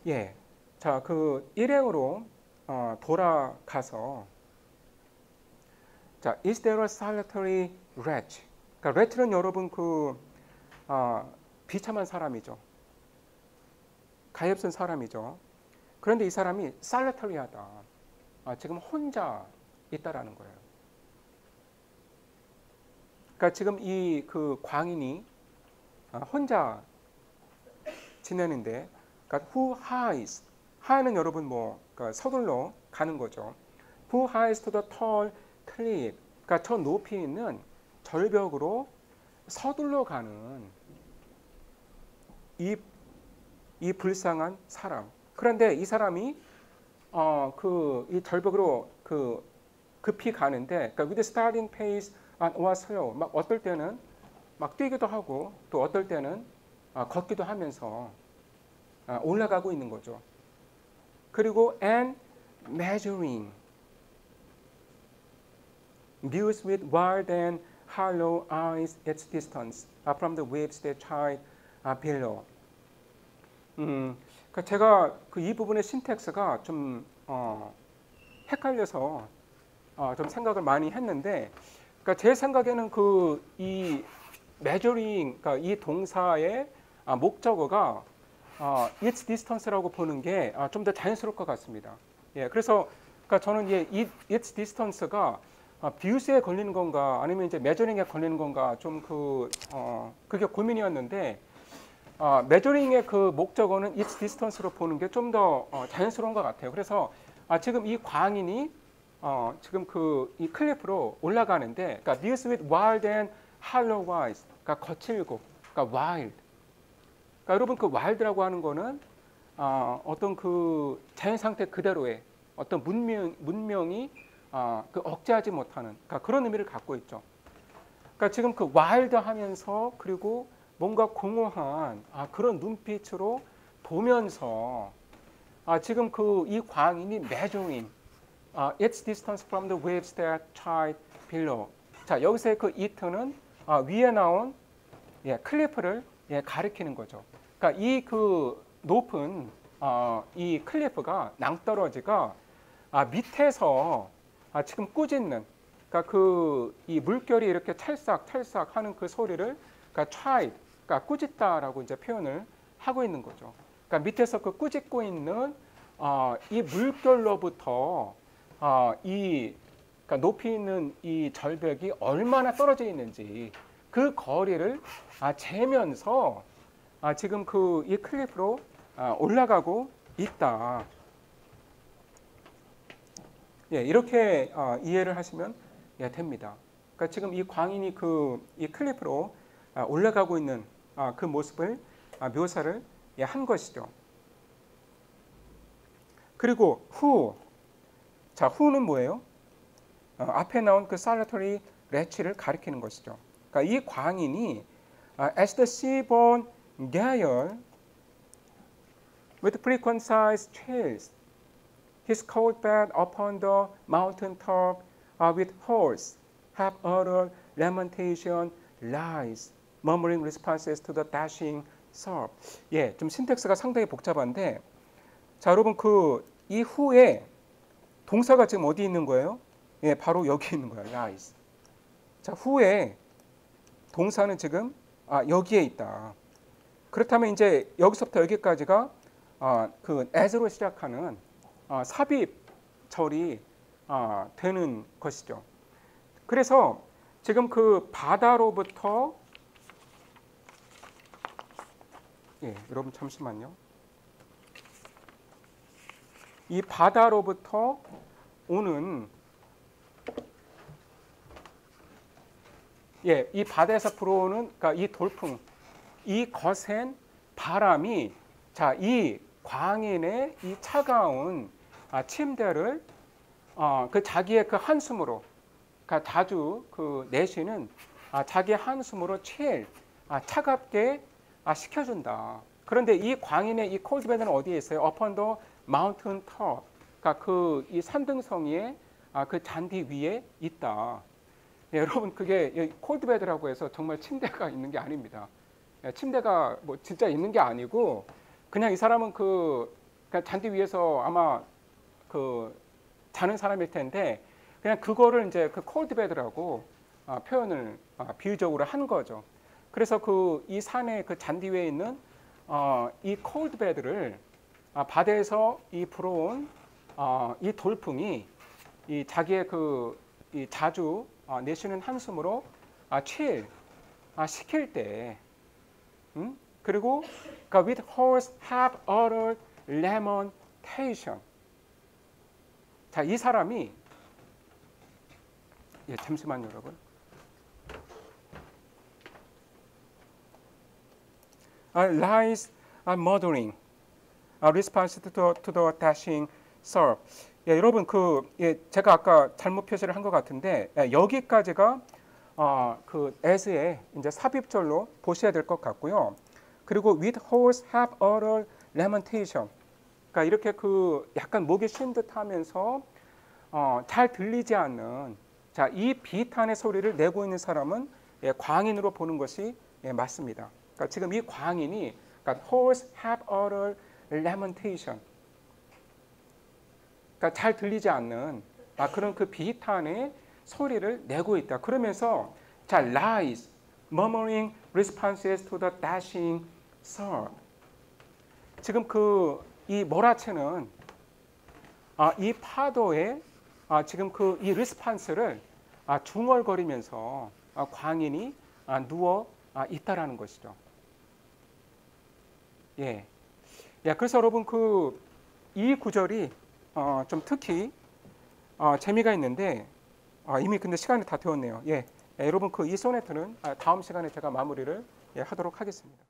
Speaker 1: 예, 자, 그 일행으로 돌아가서 자, is there a solitary wretch? 그러니까 wretch는 여러분 그 비참한 사람이죠. 가엾은 사람이죠. 그런데 이 사람이 solitary하다. 지금 혼자 있다라는 거예요. 그러니까 지금 이 그 광인이 혼자 지내는데, 그러니까 who hies, hi는 여러분 뭐 그러니까 서둘러 가는 거죠. Who hies to the tall cliff, 그러니까 저 높이 있는 절벽으로 서둘러 가는 이 불쌍한 사람. 그런데 이 사람이 이 절벽으로 급히 가는데, 그러니까 with starting pace or slow, 막 어떨 때는 막 뛰기도 하고 또 어떨 때는 걷기도 하면서 올라가고 있는 거죠. 그리고 and measuring, views with wild and hollow eyes its distance from the waves that chide below. 그러니까 제가 이 부분의 신텍스가 좀 헷갈려서 좀 생각을 많이 했는데, 그러니까 제 생각에는 이 measuring, 그러니까 이 동사의 목적어가 its distance라고 보는 게 좀 더 자연스러울 것 같습니다. 예, 그래서 그러니까 저는 its distance가 views에 걸리는 건가 아니면 이제 measuring에 걸리는 건가 좀 그게 고민이었는데, measuring의 그 목적어는 its distance로 보는 게 좀 더 자연스러운 것 같아요. 그래서 지금 이 광인이 지금 이 클리프로 올라가는데, 그러니까 views with wild and hollow eyes, 그러니까 거칠고, 그러니까 wild. 그러니까 여러분 그 wild라고 하는 거는 어떤 그 자연 상태 그대로의 어떤 문명이 억제하지 못하는, 그러니까 그런 의미를 갖고 있죠. 그러니까 지금 그 wild하면서 그리고 뭔가 공허한 그런 눈빛으로 보면서 지금 이 광인이 measuring its distance from the waves that chide below. 자, 여기서의 그 it는 위에 나온 클리프를 가리키는 거죠. 그러니까 이 높은 이 클리프가 낭떠러지가 밑에서 지금 꾸짖는, 그러니까 이 물결이 이렇게 찰싹찰싹 하는 그 소리를 그러니까 chide, 그러니까 꾸짖다라고 이제 표현을 하고 있는 거죠. 그러니까 밑에서 꾸짖고 있는 이 물결로부터 그러니까 높이 있는 이 절벽이 얼마나 떨어져 있는지 그 거리를 재면서 지금 이 클리프로 올라가고 있다. 예, 이렇게 이해를 하시면 됩니다. 그러니까 지금 이 광인이 이 클리프로 올라가고 있는 그 모습을 묘사를 한 것이죠. 그리고 who, 자, who는 뭐예요? 앞에 나온 그 solitary wretch를 가리키는 것이죠. 그러니까 이 광인이 as the sea-born gale with frequent sighs chills his cold bed upon the mountain top with hoarse, half-uttered lamentation lies, murmuring responses to the dashing surf. 예, 좀 신텍스가 상당히 복잡한데, 자, 여러분 그 이후에 동사가 지금 어디 있는 거예요? 예, 바로 여기 있는 거예요. rise. 자, 후에 동사는 지금 여기에 있다. 그렇다면 이제 여기서부터 여기까지가 그 as로 시작하는 삽입절이 되는 것이죠. 그래서 지금 그 바다로부터 여러분 잠시만요. 이 바다로부터 오는 이 바다에서 불어오는 그러니까 이 돌풍, 이 거센 바람이 이 광인의 이 차가운 침대를 그 자기의 그 한숨으로 그러니까 자주 그 내쉬는 자기의 한숨으로 제일 차갑게 식혀준다. 그런데 이 광인의 이 콜드베드는 어디에 있어요? Upon the mountain top. 그러니까 그 이 산등성이의 그 잔디 위에 있다. 여러분 그게 콜드베드라고 해서 정말 침대가 있는 게 아닙니다. 침대가 뭐 진짜 있는 게 아니고 그냥 이 사람은 그냥 잔디 위에서 아마 그 자는 사람일 텐데 그냥 그거를 이제 그 콜드베드라고 표현을 비유적으로 한 거죠. 그래서 그 이 산의 그 잔디 위에 있는 이 콜드베드를 바다에서 이 불어온 이 돌풍이 이 자기의 그 이 자주 내쉬는 한숨으로 시킬 때, 그리고 그러니까 with horse have uttered lamentation. 자, 이 사람이 잠시만요, 여러분. Lies murdering response to the dashing surf. 여러분 제가 아까 잘못 표시를 한 것 같은데 여기까지가 그 as의 이제 삽입절로 보셔야 될 것 같고요. 그리고 with horse have uttered lamentation. 그러니까 이렇게 그 약간 목이 쉰 듯하면서 잘 들리지 않는 이 비탄의 소리를 내고 있는 사람은 광인으로 보는 것이 맞습니다. 그러니까 지금 이 광인이 그러니까 horse have uttered lamentation. 그러니까 잘 들리지 않는 그런 그 비탄의 소리를 내고 있다. 그러면서 lies, murmuring responses to the dashing surf. 지금 그 이 몰아치는 이 파도에 지금 그 이 리스판스를 중얼거리면서 광인이 누워 있다라는 것이죠. 그래서 여러분 그 이 구절이 좀 특히 재미가 있는데 이미 근데 시간이 다 되었네요. 여러분 그 이 소네트는 다음 시간에 제가 마무리를 하도록 하겠습니다.